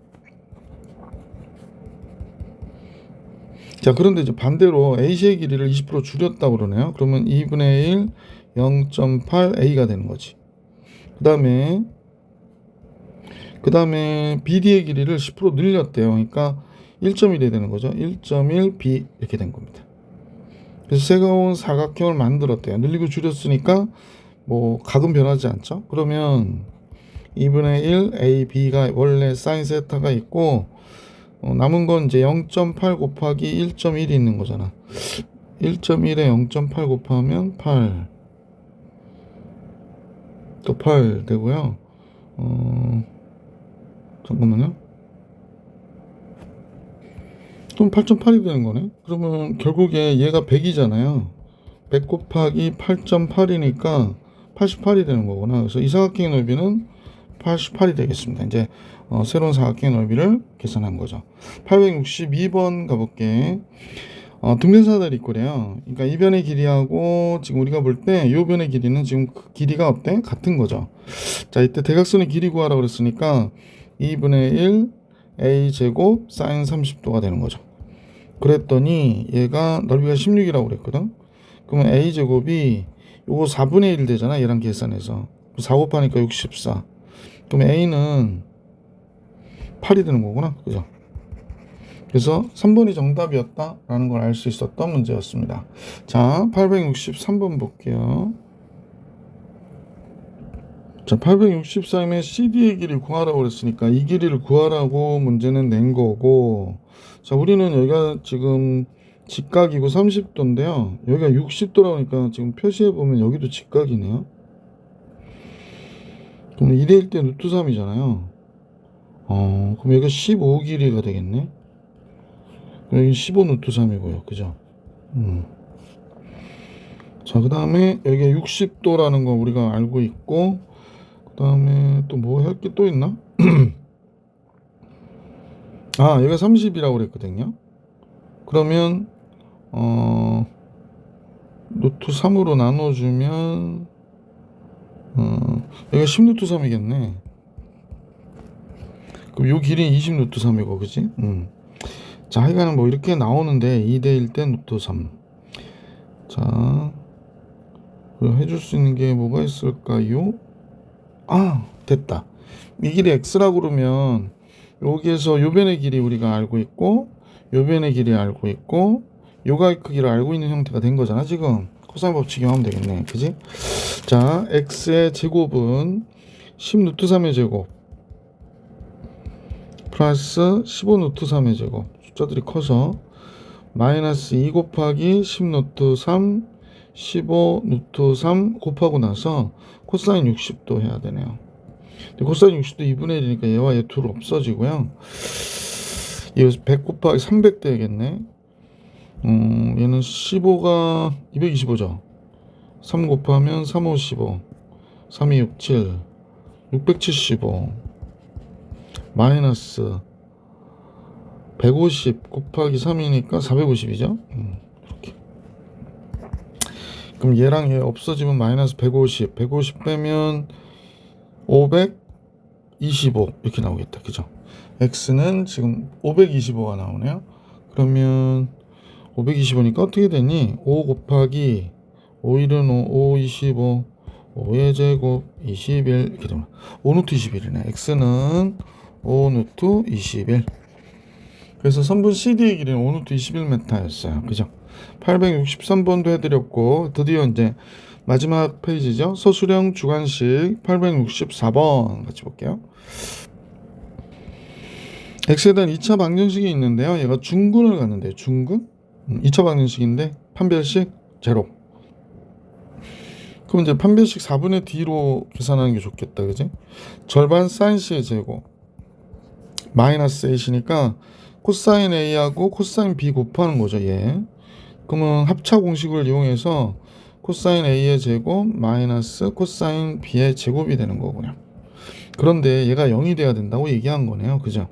자, 그런데 이제 반대로 AC의 길이를 20% 줄였다고 그러네요. 그러면 2분의 1 0.8 A가 되는 거지. 그 다음에 BD의 길이를 10% 늘렸대요. 그러니까 1.1이 되는 거죠. 1.1 B 이렇게 된 겁니다. 그래서 새로운 사각형을 만들었대요. 늘리고 줄였으니까 뭐 각은 변하지 않죠. 그러면 2분의 1 A, B가 원래 사인 세타가 있고 남은 건 이제 0.8 곱하기 1.1이 있는 거잖아. 1.1에 0.8 곱하면 8 또 8 되고요. 잠깐만요. 그럼 8.8이 되는 거네. 그러면 결국에 얘가 100이잖아요. 100 곱하기 8.8이니까 88이 되는 거구나. 그래서 이 사각형의 넓이는 88이 되겠습니다. 이제 새로운 사각형의 넓이를 계산한 거죠. 862번 가볼게. 등변사다리 있고래요. 그러니까 이 변의 길이하고 지금 우리가 볼 때 이 변의 길이는 지금 그 길이가 어때? 같은 거죠. 자, 이때 대각선의 길이 구하라 그랬으니까 2분의 1 a 제곱 사인 30도가 되는 거죠. 그랬더니 얘가 넓이가 16이라고 그랬거든. 그러면 a 제곱이 요거 4분의 1 되잖아. 얘랑 계산해서 4 곱하니까 64. 그럼 a는 8이 되는 거구나. 그죠? 그래서 3번이 정답이었다라는 걸 알 수 있었던 문제였습니다. 자, 863번 볼게요. 자, 864이면 CD의 길이를 구하라고 그랬으니까 이 길이를 구하라고 문제는 낸 거고, 자, 우리는 여기가 지금 직각이고 30도인데요. 여기가 60도라니까 지금 표시해보면 여기도 직각이네요. 그럼 2대1 때 루트 3이잖아요. 그럼 여기가 15 길이가 되겠네. 여기 15 루트 3이고요. 그죠? 자, 그 다음에 여기가 60도라는 거 우리가 알고 있고, 그 다음에 또 뭐 할 게 또 있나? 아, 여기가 30이라고 그랬거든요. 그러면 루트 3으로 나눠주면 여기가 10 루트 3이겠네. 그럼 요 길이 20 루트 3이고, 그지? 자, 하여간은 뭐 이렇게 나오는데 2대1 때 루트 3. 자, 해줄 수 있는 게 뭐가 있을까요? 아, 됐다. 이 길이 x라고 그러면 여기에서 요 변의 길이 우리가 알고 있고, 요 변의 길이 알고 있고, 요가 크기를 알고 있는 형태가 된 거잖아. 지금 코사인 법칙 이용하면 되겠네. 그지? 자, x의 제곱은 10 루트 3의 제곱 플러스 15 루트 3의 제곱, 숫자들이 커서 마이너스 2 곱하기 10 루트 3 15 루트 3 곱하고 나서 코사인 60도 해야 되네요. 코사인 60도 2분의 1이니까 얘와 얘 둘 없어지고요. 이거 100 곱하기 300 되겠네. 얘는 15가 225죠. 3 곱하면 3, 5, 15 3, 2, 6, 7 675 마이너스 150 곱하기 3이니까 450이죠. 이렇게. 그럼 얘랑 얘 없어지면 마이너스 150 빼면 525 이렇게 나오겠다. 그죠? x는 지금 525가 나오네요. 그러면 525니까 어떻게 되니? 5 곱하기 5일은 5, 25 5의 제곱 21 이렇게 되면 5루트 21이네. x는 5루트 21. 그래서 선분 CD의 길이는 5루트 21m였어요. 그죠? 863번도 해드렸고, 드디어 이제 마지막 페이지죠. 서술형 주관식 864번 같이 볼게요. x에 대한 2차 방정식이 있는데요. 얘가 중근을 갖는데요. 중근? 2차 방정식인데 판별식 제로. 그럼 이제 판별식 4분의 d로 계산하는 게 좋겠다. 그지? 절반 사인 c의 제곱 마이너스 a시니까 코사인 a하고 코사인 b 곱하는 거죠. 얘. 그러면 합차 공식을 이용해서 코사인 a의 제곱 마이너스 코사인 b의 제곱이 되는 거고요. 그런데 얘가 0이 돼야 된다고 얘기한 거네요. 그죠?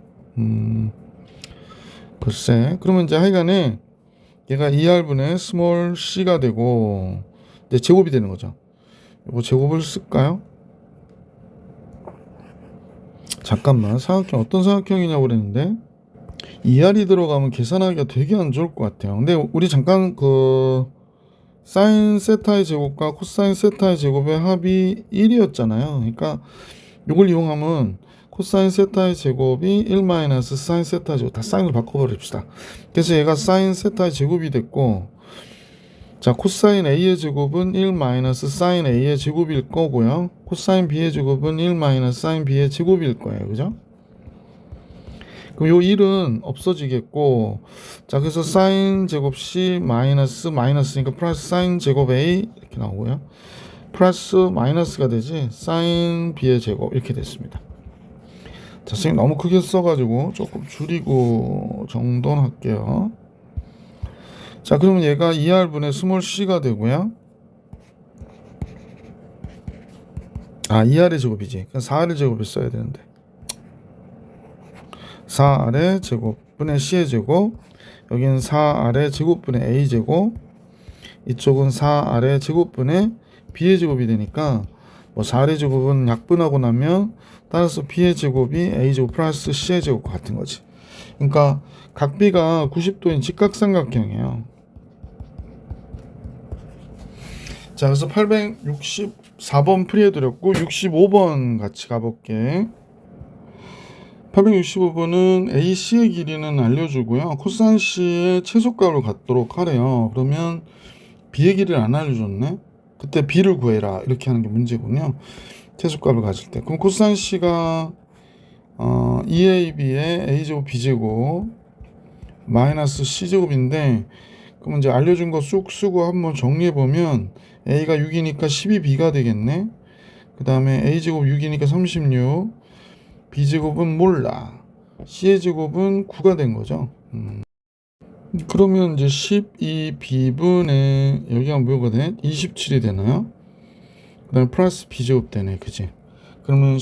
글쎄. 그러면 이제 하여간에 얘가 2r분의 스몰 c가 되고 이제 제곱이 되는 거죠. 이거 제곱을 쓸까요? 잠깐만, 사각형 어떤 사각형이냐고 그랬는데 2r이 들어가면 계산하기가 되게 안 좋을 것 같아요. 근데 우리 잠깐 그 사인 세타의 제곱과 코사인 세타의 제곱의 합이 1이었잖아요. 그러니까 이걸 이용하면 코사인 세타의 제곱이 1 마이너스 사인 세타의 제곱, 다 사인으로 바꿔버립시다. 그래서 얘가 사인 세타의 제곱이 됐고, 자, 코사인 a의 제곱은 1 마이너스 사인 a의 제곱일 거고요. 코사인 b의 제곱은 1 마이너스 사인 b의 제곱일 거예요. 그죠? 그럼 요 1은 없어지겠고, 자, 그래서 사인 제곱 c 마이너스니까 플러스 사인 제곱 a 이렇게 나오고요. 플러스 마이너스가 되지 사인 b의 제곱 이렇게 됐습니다. 자, 선생님 너무 크게 써가지고 조금 줄이고 정도는 할게요. 자, 그러면 얘가 2r분의 스몰 c가 되고요. 아, 2r의 제곱이지. 그냥 4r의 제곱을 써야 되는데. 4R의 제곱분의 C의 제곱, 여기는 4R의 제곱분의 A 제곱, 이쪽은 4R의 제곱분의 B의 제곱이 되니까 뭐 4R의 제곱은 약분하고 나면 따라서 B의 제곱이 A 제곱 플러스 C의 제곱과 같은 거지. 그러니까 각비가 90도인 직각삼각형이에요. 자, 그래서 864번 풀이해드렸고 65번 같이 가볼게. 865번은 AC의 길이는 알려주고요. 코사인 C의 최소값을 갖도록 하래요. 그러면 B의 길이를 안 알려줬네. 그때 B를 구해라 이렇게 하는 게 문제군요. 최소값을 가질 때. 그럼 코사인 C가 2AB의 A제곱 B제곱 마이너스 C제곱인데, 그럼 이제 알려준 거 쑥 쓰고 한번 정리해보면 A가 6이니까 12B가 되겠네. 그 다음에 A제곱 6이니까 36, B제곱은 몰라, C의 제곱은 9가 된 거죠. 그러면 이제 12B분의 여기가 뭐가 돼? 27이 되나요? 그 다음에 플러스 B제곱 되네, 그지? 그러면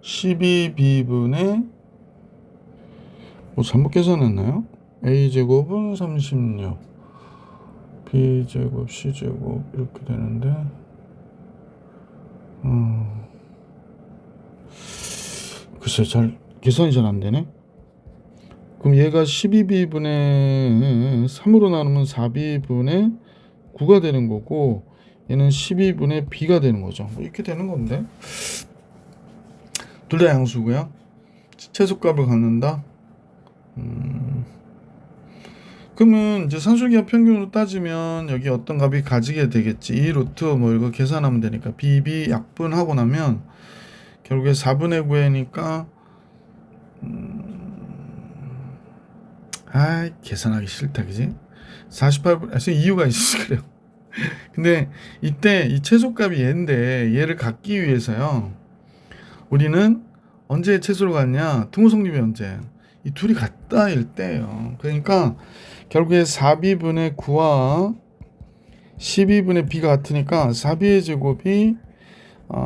12B분의 뭐 잘못 계산했나요? A제곱은 36, B제곱, C제곱 이렇게 되는데 글쎄 잘 계산이 잘 안되네. 그럼 얘가 12B분의 3으로 나누면 4B분의 9가 되는 거고, 얘는 12분의 B가 되는 거죠. 뭐 이렇게 되는 건데, 둘 다 양수고요. 최소값을 갖는다. 그러면 이제 산술기하 평균으로 따지면 여기 어떤 값이 가지게 되겠지. 이 루트 뭐 이거 계산하면 되니까 BB 약분하고 나면 결국에 4분의 9회니까 계산하기 싫다, 그지? 48분, 이유가 있어서 그래요. 근데 이때 이 최소값이 얘인데 얘를 갖기 위해서요, 우리는 언제 최소로 갔냐? 등호성립이 언제? 이 둘이 같다일 때예요. 그러니까 결국에 4b분의 9와 12분의 b가 같으니까 4b의 제곱이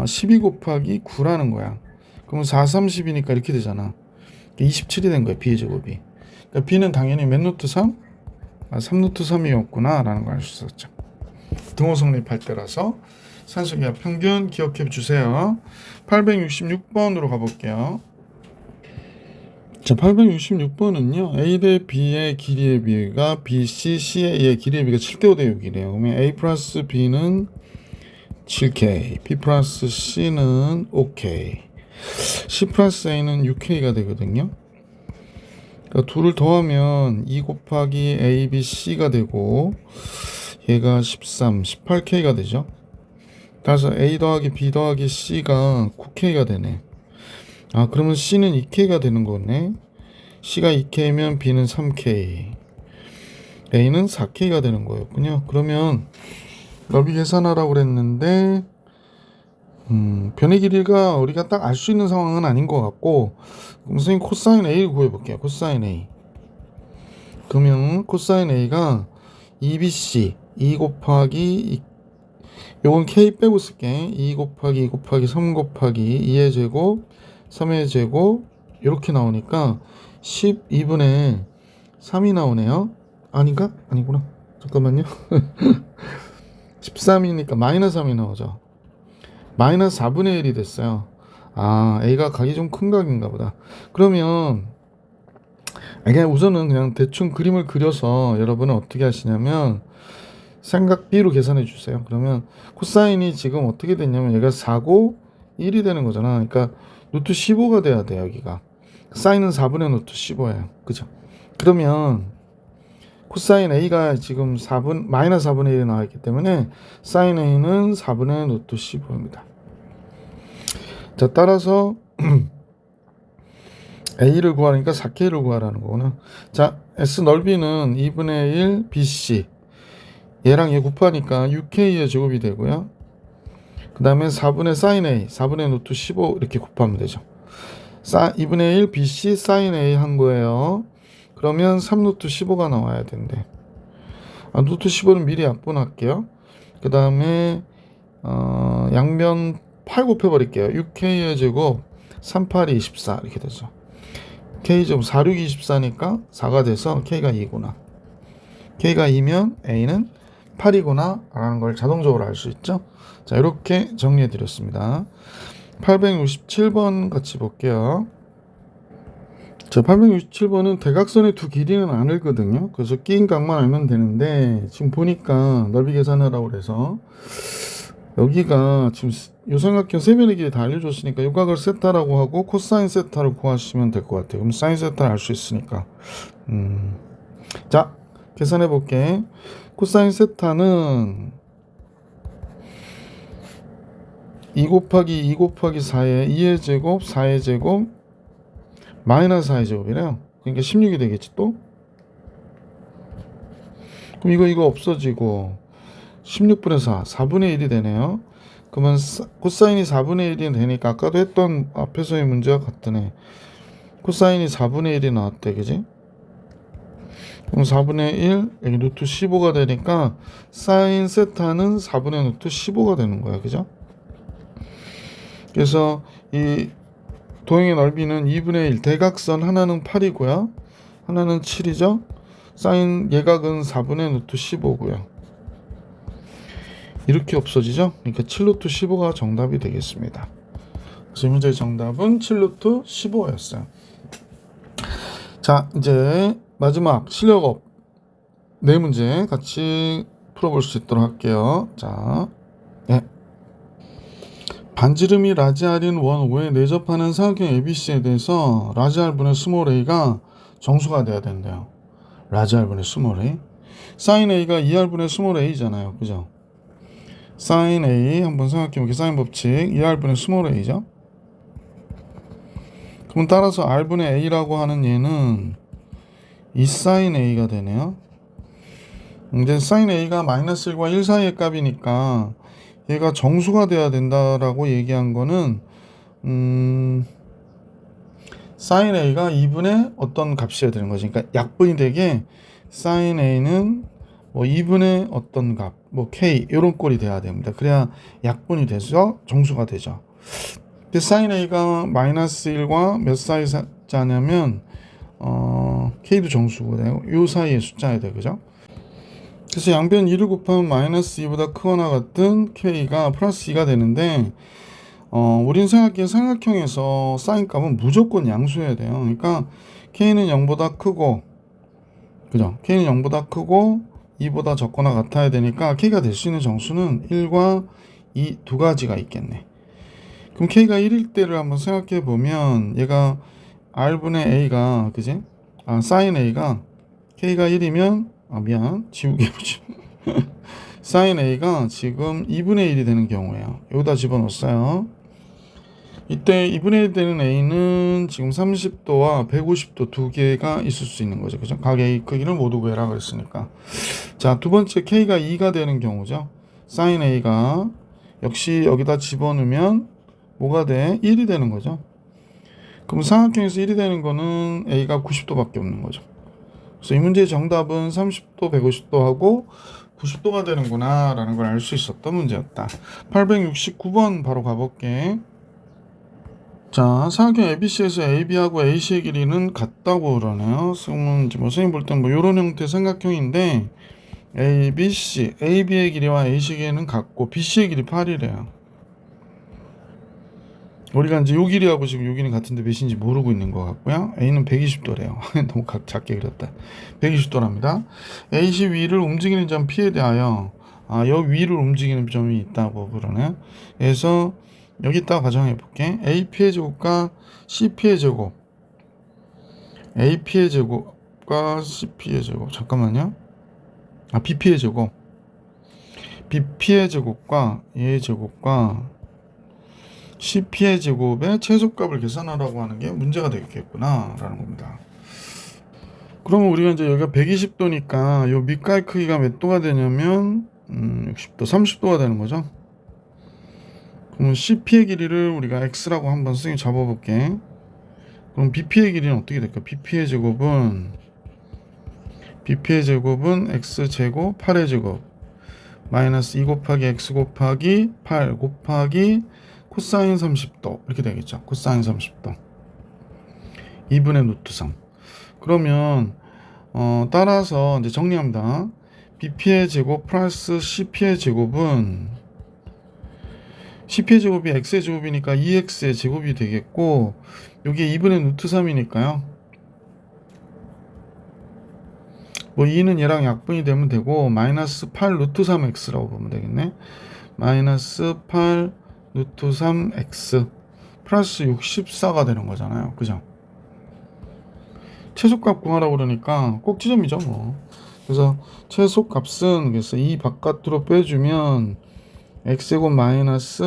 12 곱하기 9라는 거야. 그럼 4, 30이니까 이렇게 되잖아. 27이 된 거야, b의 제곱이. 그러니까 b는 당연히 몇 루트 3? 3루트 3이었구나 라는 걸 알 수 있었죠. 등호 성립할 때라서 산술기하 평균 기억해 주세요. 866번으로 가볼게요. 자, 866번은요. A 대 B의 길이의 비가 BC, C의 길이의 비가 7대 5대 6이래요. 그러면 A 플러스 B는 7K, B 플러스 C는 5K, C 플러스 A는 6K가 되거든요. 그러니까 둘을 더하면 2 곱하기 A, B, C가 되고, 얘가 13, 18K가 되죠. 따라서 A 더하기 B 더하기 C가 9K가 되네. 그러면 C는 2K가 되는 거네. C가 2K면 B는 3K, A는 4K가 되는 거였군요. 그러면 넓이 계산하라고 그랬는데 변의 길이가 우리가 딱 알 수 있는 상황은 아닌 것 같고, 선생님 코사인 A를 구해볼게요. 코사인 A. 그러면 코사인 A가 2BC 2 곱하기 요건 K 빼고 쓸게. 2 곱하기 2 곱하기 3 곱하기 2의 제곱 3의 제곱 이렇게 나오니까 12분의 3이 나오네요. 아닌가? 아니구나. 잠깐만요. 13이니까 마이너스 3이 나오죠. 마이너스 4분의 1이 됐어요. A가 각이 좀 큰 각인가 보다. 그러면 그냥 우선은 그냥 대충 그림을 그려서 여러분은 어떻게 하시냐면 삼각 B로 계산해 주세요. 그러면 코사인이 지금 어떻게 됐냐면 얘가 4고 1이 되는 거잖아. 그러니까 루트 15가 돼야 돼. 여기가 사인은 4분의 루트 15예요. 그죠? 그러면 코사인 A가 지금 마이너스 4분의 1이 나와 있기 때문에 사인 A는 4분의 루트 15입니다. 자, 따라서 A를 구하니까 4K를 구하라는 거구나. 자, S 넓이는 2분의 1 BC, 얘랑 얘 곱하니까 6K의 제곱이 되고요. 그 다음에 4분의 사인 A, 4분의 루트 15 이렇게 곱하면 되죠. 2분의 1 BC 사인 A 한 거예요. 그러면 3루트 15가 나와야 된대. 루트 15는 미리 약분할게요. 그 다음에 양변 8 곱해버릴게요. 6K의 제곱 3, 8, 24 이렇게 되죠. K제곱 4, 6, 24니까 4가 돼서 K가 2구나. K가 2면 A는 8이구나 라는 걸 자동적으로 알 수 있죠. 자, 이렇게 정리해 드렸습니다. 867번 같이 볼게요. 자, 867번은 대각선의 두 길이는 안 읽거든요. 그래서 끼인 각만 알면 되는데 지금 보니까 넓이 계산하라고 그래서 여기가 지금 요삼각형 세변의 길이 다 알려줬으니까 요 각을 세타라고 하고 코사인 세타를 구하시면 될 것 같아요. 그럼 사인 세타를 알 수 있으니까. 자, 계산해 볼게. 코사인 세타는 2 곱하기 2 곱하기 4의 2의 제곱 4의 제곱 마이너스 4의 제곱이래요. 그러니까 16이 되겠지 또? 그럼 이거 없어지고 16분의 4, 4분의 1이 되네요. 그러면 코사인이 4분의 1이 되니까 아까도 했던 앞에서의 문제와 같으네. 코사인이 4분의 1이 나왔대, 그지? 그럼 4분의 1, 여기 루트 15가 되니까 사인 세타는 4분의 루트 15가 되는 거야, 그죠? 그래서 이 도형의 넓이는 2분의 1, 대각선 하나는 8이고요. 하나는 7이죠. 사인 예각은 4분의 루트 15고요. 이렇게 없어지죠. 그러니까 7루트 15가 정답이 되겠습니다. 그래서 이 문제의 정답은 7루트 15였어요. 자, 이제 마지막 실력업 네 문제 같이 풀어볼 수 있도록 할게요. 자, 네. 반지름이 라지 R인 원 O에 내접하는 사각형 ABC에 대해서 라지 R분의 스몰 a가 정수가 돼야 된대요. 라지 R분의 스몰 a. 사인 a가 2R분의 스몰 a잖아요. 그죠? 사인 a 한번 생각해볼게요. 사인 법칙 2R분의 스몰 a죠. 그럼 따라서 R분의 a라고 하는 얘는 2사인 a가 되네요. 이제 사인 a가 마이너스 1과 1 사이의 값이니까 얘가 정수가 돼야 된다라고 얘기한 거는 사인 a가 2분의 어떤 값이어야 되는 거지. 그러니까 약분이 되게 사인 a는 뭐 2분의 어떤 값, 뭐 k 이런 꼴이 돼야 됩니다. 그래야 약분이 돼서 정수가 되죠. 근데 사인 a가 마이너스 1과 몇 사이자냐면 k도 정수고 요 사이의 숫자야 돼, 그죠? 그래서 양변 2를 곱하면 마이너스 2보다 크거나 같은 k가 플러스 2가 되는데 우린 생각해 삼각형에서 사인 값은 무조건 양수여야 돼요. 그러니까 k는 0보다 크고, 그죠? k는 0보다 크고 2보다 적거나 같아야 되니까 k가 될 수 있는 정수는 1과 2 두 가지가 있겠네. 그럼 k가 1일 때를 한번 생각해 보면 얘가 r분의 a가, 그지? 사인 a가 k가 1이면 지우개 보지. 사인 a가 지금 2분의 1이 되는 경우예요. 여기다 집어넣었어요. 이때 2분의 1 되는 a는 지금 30도와 150도 두 개가 있을 수 있는 거죠. 그죠? 각 a 크기를 모두 구해라 그랬으니까. 자, 두 번째 k가 2가 되는 경우죠. 사인 a가 역시 여기다 집어넣으면 뭐가 돼? 1이 되는 거죠. 그럼 삼각형에서 1이 되는 거는 a가 90도밖에 없는 거죠. 그래서 이 문제의 정답은 30도, 150도 하고 90도가 되는구나 라는 걸 알 수 있었던 문제였다. 869번 바로 가볼게. 자, 사각형 ABC에서 AB하고 AC의 길이는 같다고 그러네요. 선생님 볼 땐 뭐 이런 형태의 삼각형인데 ABC, AB의 길이와 AC의 길이는 같고 BC의 길이 8이래요. 우리가 이제 요 길이하고 지금 요 길이 같은데 몇인지 모르고 있는 것 같고요. A는 120도래요. 너무 작게 그렸다. 120도랍니다. AC 위를 움직이는 점 P에 대하여 여기 위를 움직이는 점이 있다고 그러네. 그래서 여기다가 가정해 볼게. AP의 제곱과 CP의 제곱, AP의 제곱과 CP의 제곱, 잠깐만요. BP의 제곱, BP의 제곱과 얘의 제곱과 CP의 제곱의 최소값을 계산하라고 하는 게 문제가 되겠구나 라는 겁니다. 그러면 우리가 이제 여기가 120도니까 요 밑갈 크기가 몇 도가 되냐면 60도, 30도가 되는 거죠. 그럼 CP의 길이를 우리가 X라고 한번 선생님 잡아볼게. 그럼 BP의 길이는 어떻게 될까? BP의 제곱은 X제곱 8의 제곱 마이너스 2 곱하기 X 곱하기 8 곱하기 코사인 30도 이렇게 되겠죠. 코사인 30도. 2분의 루트 3. 그러면 따라서 이제 정리합니다. BP의 제곱 플러스 CP의 제곱은 CP의 제곱이 X의 제곱이니까 2X의 제곱이 되겠고, 여기에 2분의 루트 3이니까요. 뭐 2는 얘랑 약분이 되면 되고, 마이너스 8 루트 3X라고 보면 되겠네. 마이너스 8 루트 3X 플러스 64가 되는 거잖아요. 그죠? 최소값 구하라고 그러니까 꼭지점이죠 뭐. 그래서 최소값은 그래서 이 바깥으로 빼주면 x제곱 마이너스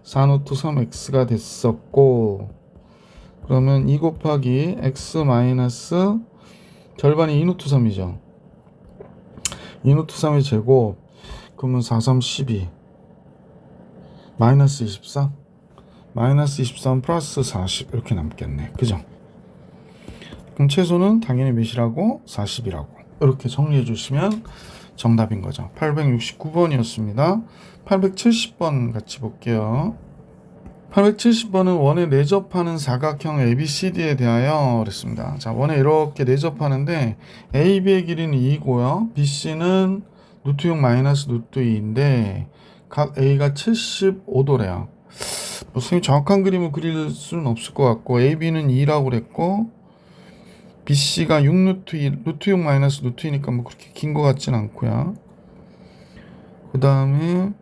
4루트 3x가 됐었고, 그러면 2 곱하기 x 마이너스 절반이 2루트 3이죠. 2루트 3의 제곱, 그러면 4, 3, 12 마이너스 24 마이너스 23 플러스 40 이렇게 남겠네. 그죠? 그럼 최소는 당연히 몇이라고? 40이라고. 이렇게 정리해 주시면 정답인 거죠. 869번이었습니다. 870번 같이 볼게요. 870번은 원에 내접하는 사각형 ABCD에 대하여 그랬습니다. 자, 원에 이렇게 내접하는데 AB의 길이는 2고요. BC는 루트 6 마이너스 루트 2인데 각 A가 75도래요. 뭐 선생님 정확한 그림을 그릴 수는 없을 것 같고, AB는 2라고 그랬고 BC가 6 루트 2, 루트 6 마이너스 루트 2니까 뭐 그렇게 긴 것 같진 않고요. 그 다음에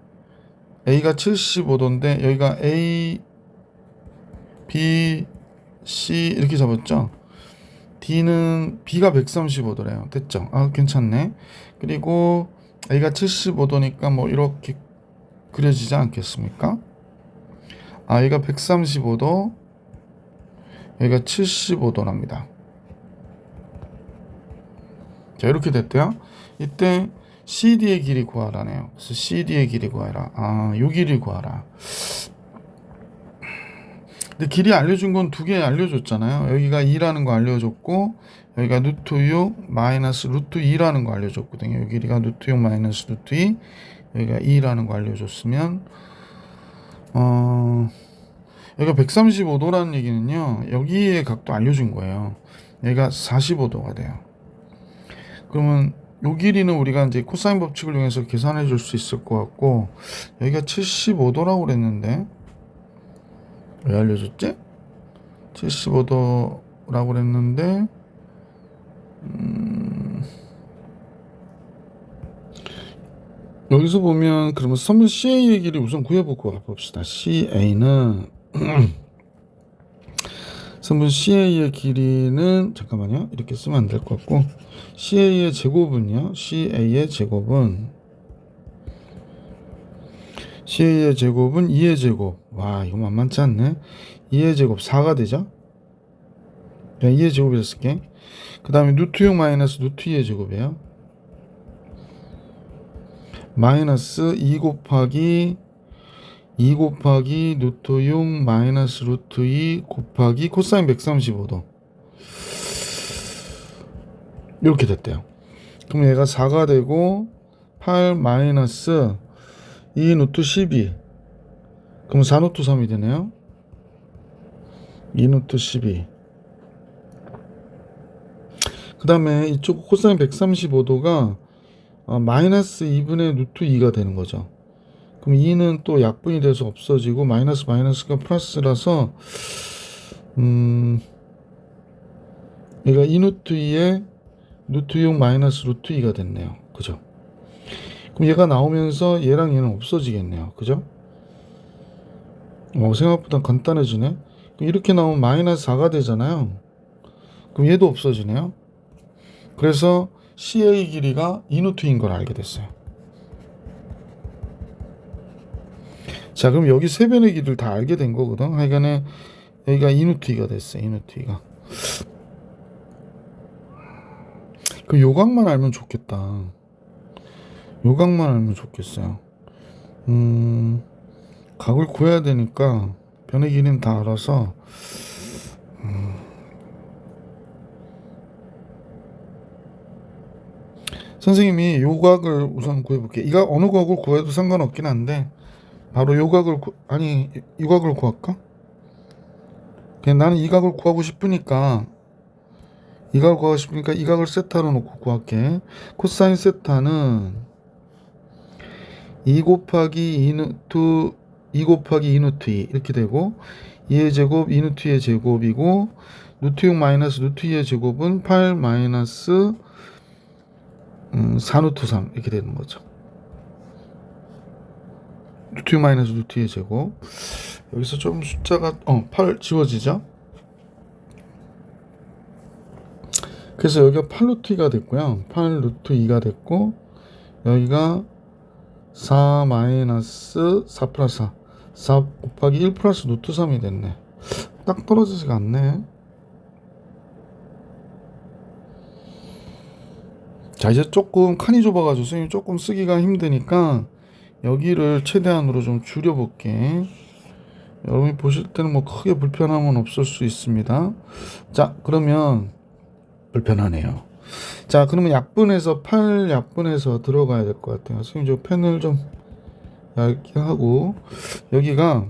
A가 75도인데 여기가 A, B, C 이렇게 잡았죠. D는 B가 135도래요. 됐죠? 아, 괜찮네. 그리고 A가 75도니까 뭐 이렇게 그려지지 않겠습니까? A가 135도, 여기가 75도랍니다. 자, 이렇게 됐대요. 이때 CD의 길이 구하라네요. 그래서 CD의 길이 구하라. 아, 요 길이 구하라. 근데 길이 알려준 건 두 개 알려줬잖아요. 여기가 2라는 거 알려줬고, 여기가 루트 6 마이너스 루트 2라는 거 알려줬거든요. 여기 길이가 루트 6 마이너스 루트 2, 여기가 2라는 거 알려줬으면, 여기가 135도라는 얘기는요, 여기의 각도 알려준 거예요. 여기가 45도가 돼요. 그러면 요 길이는 우리가 이제 코사인 법칙을 이용해서 계산해 줄 수 있을 것 같고, 여기가 75도라고 그랬는데 왜 알려줬지? 75도라고 그랬는데 여기서 보면 그러면 선분 CA의 길이 우선 구해보고 가봅시다. CA는 선분 CA의 길이는 잠깐만요. 이렇게 쓰면 안 될 것 같고, CA의 제곱은요. CA의 제곱은 2의 제곱. 와, 이거 만만치 않네. 2의 제곱 4가 되죠? 그냥 2의 제곱이라 쓸게. 그 다음에 루트 6 마이너스 루트 2의 제곱이에요. 마이너스 2 곱하기 루트 6 마이너스 루트 2 곱하기 코사인 135도. 이렇게 됐대요. 그럼 얘가 4가 되고 8 마이너스 2 루트 12. 그럼 4 루트 3이 되네요. 2 루트 12. 그 다음에 이쪽 코사인 135도가 마이너스 2분의 루트 2가 되는 거죠. 그럼 2는 또 약분이 돼서 없어지고 마이너스 마이너스가 플러스라서 얘가 2 루트 2에 루트 6 마이너스 루트 2가 됐네요. 그죠? 그럼 얘가 나오면서 얘랑 얘는 없어지겠네요. 그죠? 생각보다 간단해지네. 이렇게 나오면 마이너스 4가 되잖아요. 그럼 얘도 없어지네요. 그래서 CA 길이가 2 루트인 걸 알게 됐어요. 자, 그럼 여기 세 변의 길이를 다 알게 된 거거든. 하여간에 여기가 2 루트 2가 됐어요. 2 루트 2가. 그 요각만 알면 좋겠다. 요각만 알면 좋겠어요. 각을 구해야 되니까 변의 길이는 다 알아서 선생님이 요각을 우선 구해볼게. 이거 어느 각을 구해도 상관없긴 한데 바로 요각을 이 각을 구할까? 그냥 나는 이 각을 구하고 싶으니까 이 각을 구하고 싶으니까 이 각을 세타로 놓고 구할게. 코사인 세타는 2 곱하기 2 루트 2 곱하기 2 루트 2 이렇게 되고 2의 제곱 2 루트 2의 제곱이고 루트 6 마이너스 루트 2의 제곱은 8 마이너스 4 루트 3 이렇게 되는 거죠. 루트 6 마이너스 루트 2의 제곱. 여기서 좀 숫자가 8 지워지죠. 그래서 여기가 8 루트 2가 됐고요. 8 루트 2가 됐고 여기가 4 마이너스 4 플러스 4 4 곱하기 1 플러스 루트 3이 됐네. 딱 떨어지지가 않네. 자, 이제 조금 칸이 좁아가지고 선생님 조금 쓰기가 힘드니까 여기를 최대한으로 좀 줄여볼게. 여러분이 보실 때는 뭐 크게 불편함은 없을 수 있습니다. 자, 그러면 불편하네요. 자, 그러면 약분해서 8 약분해서 들어가야 될 것 같아요. 선생님 저 펜을 좀 얇게 하고 여기가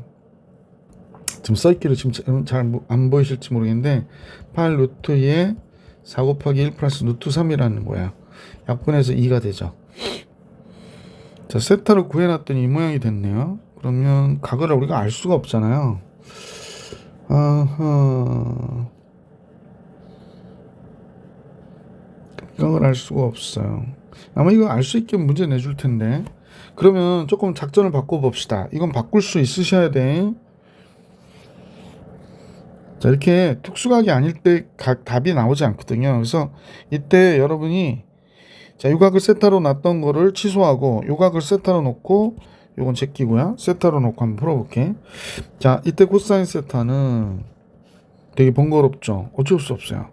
지금 써있기를 지금 잘 안 보이실지 모르겠는데 8 루트 2에 4 곱하기 1 플러스 루트 3이라는 거야. 약분해서 2가 되죠. 자, 세타를 구해놨더니 이 모양이 됐네요. 그러면 각을 우리가 알 수가 없잖아요. 아하. 각을 알 수가 없어요. 아마 이거 알 수 있게 문제 내줄 텐데. 그러면 조금 작전을 바꿔봅시다. 이건 바꿀 수 있으셔야 돼. 자, 이렇게 특수각이 아닐 때 답이 나오지 않거든요. 그래서 이때 여러분이 자, 요각을 세타로 놨던 거를 취소하고 요각을 세타로 놓고 요건 제끼고요. 세타로 놓고 한번 풀어볼게. 자, 이때 코사인 세타는 되게 번거롭죠. 어쩔 수 없어요.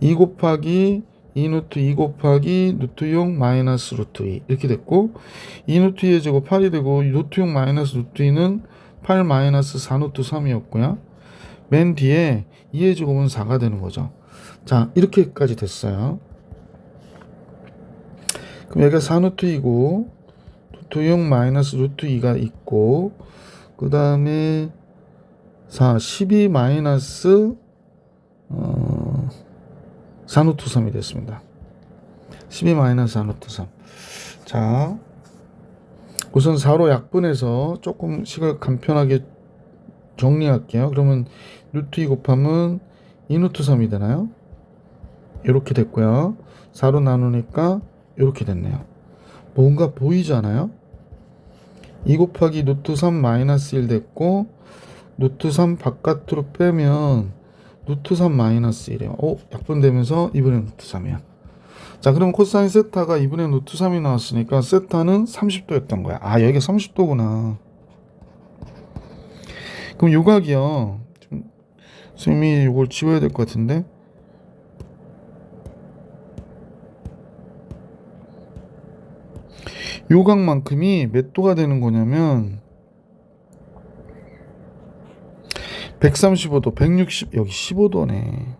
2 곱하기 2 루트 2 곱하기 루트 6 마이너스 루트 2 이렇게 됐고 2 루트 2의 제곱 8이 되고 루트 6 마이너스 루트 2는 8 마이너스 4 루트 3이었고요. 맨 뒤에 2의 제곱은 4가 되는 거죠. 자, 이렇게까지 됐어요. 그럼 여기가 4 루트 2고 루트 6 마이너스 루트 2가 있고 그 다음에 12 마이너스 4 루트 3이 됐습니다. 12 마이너스 4 루트 3. 자, 우선 4로 약분해서 조금 식을 간편하게 정리할게요. 그러면 루트 2 곱하면 2 루트 3이 되나요? 이렇게 됐고요. 4로 나누니까 이렇게 됐네요. 뭔가 보이잖아요? 2 곱하기 루트 3 마이너스 1 됐고 루트 3 바깥으로 빼면 루트 3 마이너스 1이에요. 약분되면서 2분의 루트 3이야. 자, 그럼 코사인 세타가 2분의 루트 3이 나왔으니까 세타는 30도였던 거야. 아, 여기가 30도구나. 그럼 요각이요. 선생님이 이걸 지워야 될 것 같은데. 요각만큼이 몇 도가 되는 거냐면 135도, 160, 여기 15도네.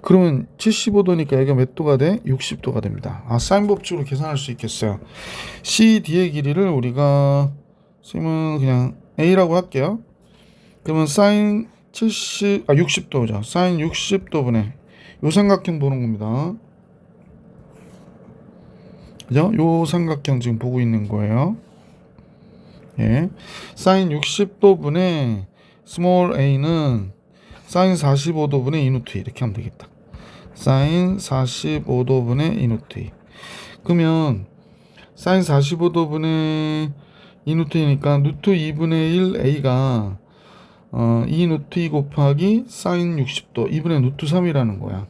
그러면 75도니까 여기가 몇 도가 돼? 60도가 됩니다. 아, 사인 법칙으로 계산할 수 있겠어요. CD의 길이를 우리가 선생님은 그냥 A라고 할게요. 그러면 사인 60도죠. 사인 60도분의 요 삼각형 보는 겁니다. 그죠? 요 삼각형 지금 보고 있는 거예요. 예. 사인 60도분의 스몰 a는 사인 45도분의 2 루트 2 이렇게 하면 되겠다. 사인 45도분의 2 루트 2. 그러면 사인 45도분의 2 루트 2니까 루트 2분의 1 a가 2 루트 2 곱하기 사인 60도 2분의 루트 3이라는 거야.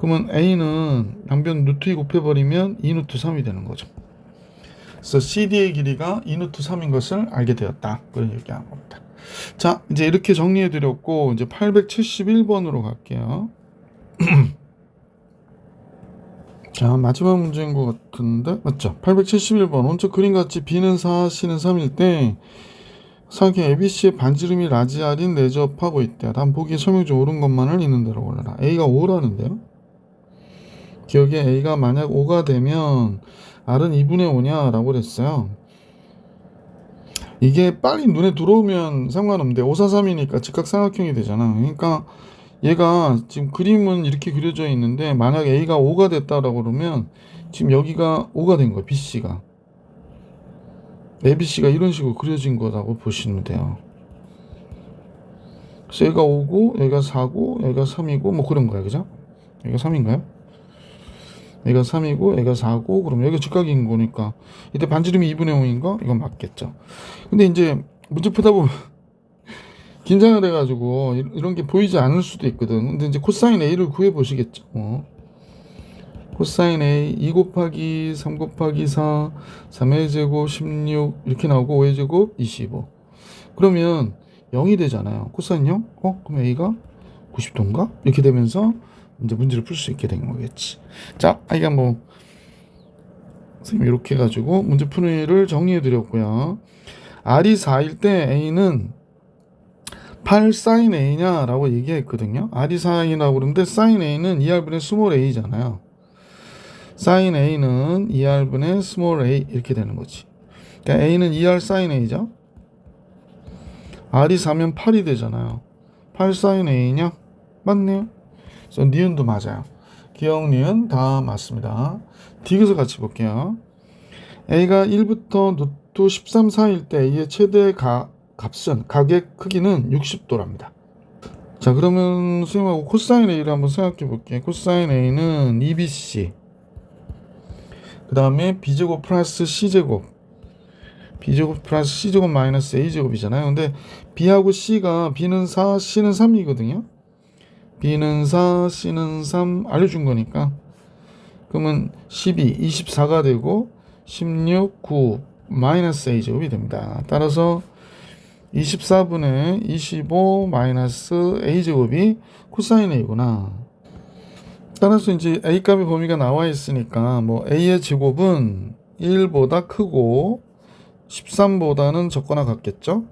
그러면 a는 양변 루트 2 곱해버리면 2 루트 3이 되는 거죠. 그래서 CD의 길이가 2 루트 3인 것을 알게 되었다. 그런 얘기한 겁니다. 자, 이제 이렇게 정리해 드렸고 이제 871번으로 갈게요. 자, 마지막 문제인 것 같은데 맞죠? 871번 원적 그림같이 B는 4, C는 3일 때 삼각형 ABC의 반지름이 라지 R인 내접하고 있대. 다음 보기에 설명 중 옳은 것만을 있는 대로 골라라. A가 5라는데요. 기억에 A가 만약 5가 되면 R은 2분의 5냐 라고 그랬어요. 이게 빨리 눈에 들어오면 상관없는데 543이니까 직각삼각형이 되잖아. 그러니까 얘가 지금 그림은 이렇게 그려져 있는데 만약 A가 5가 됐다라고 그러면 지금 여기가 5가 된 거야. BC가. ABC가 이런 식으로 그려진 거라고 보시면 돼요. 그래서 얘가 5고 얘가 4고 얘가 3이고 뭐 그런 거야. 그죠? 얘가 3인가요? 얘가 3이고 얘가 4고 그럼 여기가 직각인 거니까 이때 반지름이 2분의 5인가? 이건 맞겠죠. 근데 이제 문제 풀다 보면 긴장을 해가지고 이런 게 보이지 않을 수도 있거든. 근데 이제 코사인 A를 구해 보시겠죠. 코사인 A 2 곱하기 3 곱하기 4 3의 제곱 16 이렇게 나오고 5의 제곱 25. 그러면 0이 되잖아요. 코사인 0? 그럼 A가 90도인가? 이렇게 되면서 이제 문제를 풀 수 있게 된 거겠지. 자, 이게 뭐 선생님 이렇게 해가지고 문제 푸는 일을 정리해 드렸고요. R이 4일 때 A는 8 sin A냐 라고 얘기했거든요. R이 4이라고 그러는데 sin A는 2R분의 스몰 a잖아요. sin A는 2R분의 스몰 a 이렇게 되는 거지. 그러니까 A는 2R sin A죠. R이 4면 8이 되잖아요. 8 sin A냐? 맞네요. 그래서 니은도 맞아요. 기억 니은 다 맞습니다. 디귿을 같이 볼게요. A가 1부터 루트 13 사이일 때 A의 최대 값은 각의 크기는 60도랍니다. 자, 그러면 선생님하고 코사인 A를 한번 생각해 볼게요. 코사인 A는 2BC 그 다음에 B제곱 플러스 C제곱 B제곱 플러스 C제곱 마이너스 A제곱이잖아요. 근데 B하고 C가 B는 4, C는 3이거든요. B는 4, C는 3 알려준 거니까 그러면 12, 24가 되고 16, 9 마이너스 A제곱이 됩니다. 따라서 24분의 25 마이너스 A제곱이 코사인 A구나. 따라서 이제 A값의 범위가 나와 있으니까 뭐 A의 제곱은 1보다 크고 13보다는 적거나 같겠죠.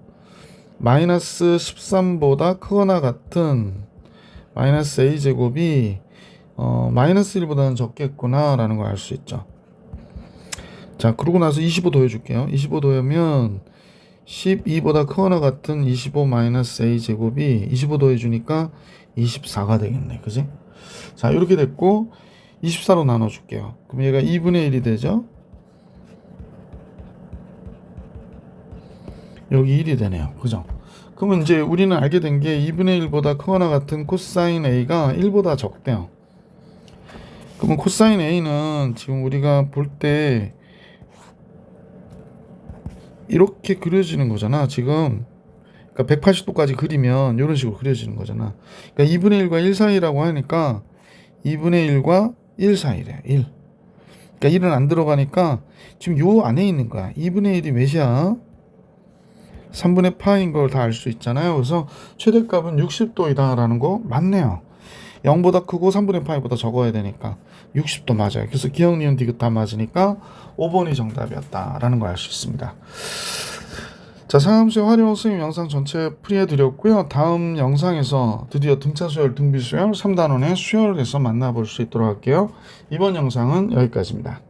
마이너스 13보다 크거나 같은 마이너스 A제곱이 마이너스 1보다는 적겠구나 라는 걸 알 수 있죠. 자, 그러고 나서 25 더해줄게요. 25 더하면 12보다 크거나 같은 25 마이너스 A제곱이 25 더해주니까 24가 되겠네. 그지? 자, 이렇게 됐고 24로 나눠줄게요. 그럼 얘가 2분의 1이 되죠. 여기 1이 되네요. 그죠? 그러면 이제 우리는 알게 된 게 2분의 1보다 크거나 같은 코사인 A가 1보다 적대요. 그러면 코사인 A는 지금 우리가 볼 때 이렇게 그려지는 거잖아. 지금 그러니까 180도까지 그리면 이런 식으로 그려지는 거잖아. 그러니까 2분의 1과 1 사이라고 하니까 2분의 1과 1 사이래. 1. 그러니까 1은 안 들어가니까 지금 요 안에 있는 거야. 2분의 1이 몇이야? 3분의 파인 걸 다 알 수 있잖아요. 그래서 최대값은 60도이다 라는 거 맞네요. 0보다 크고 3분의 파이보다 적어야 되니까 60도 맞아요. 그래서 기억, 니은, 디귿 다 맞으니까 5번이 정답이었다 라는 걸 알 수 있습니다. 자, 상함수의 활용 선생님 영상 전체 풀이해 드렸고요. 다음 영상에서 드디어 등차 수열, 등비 수열, 3단원의 수열에서 만나볼 수 있도록 할게요. 이번 영상은 여기까지입니다.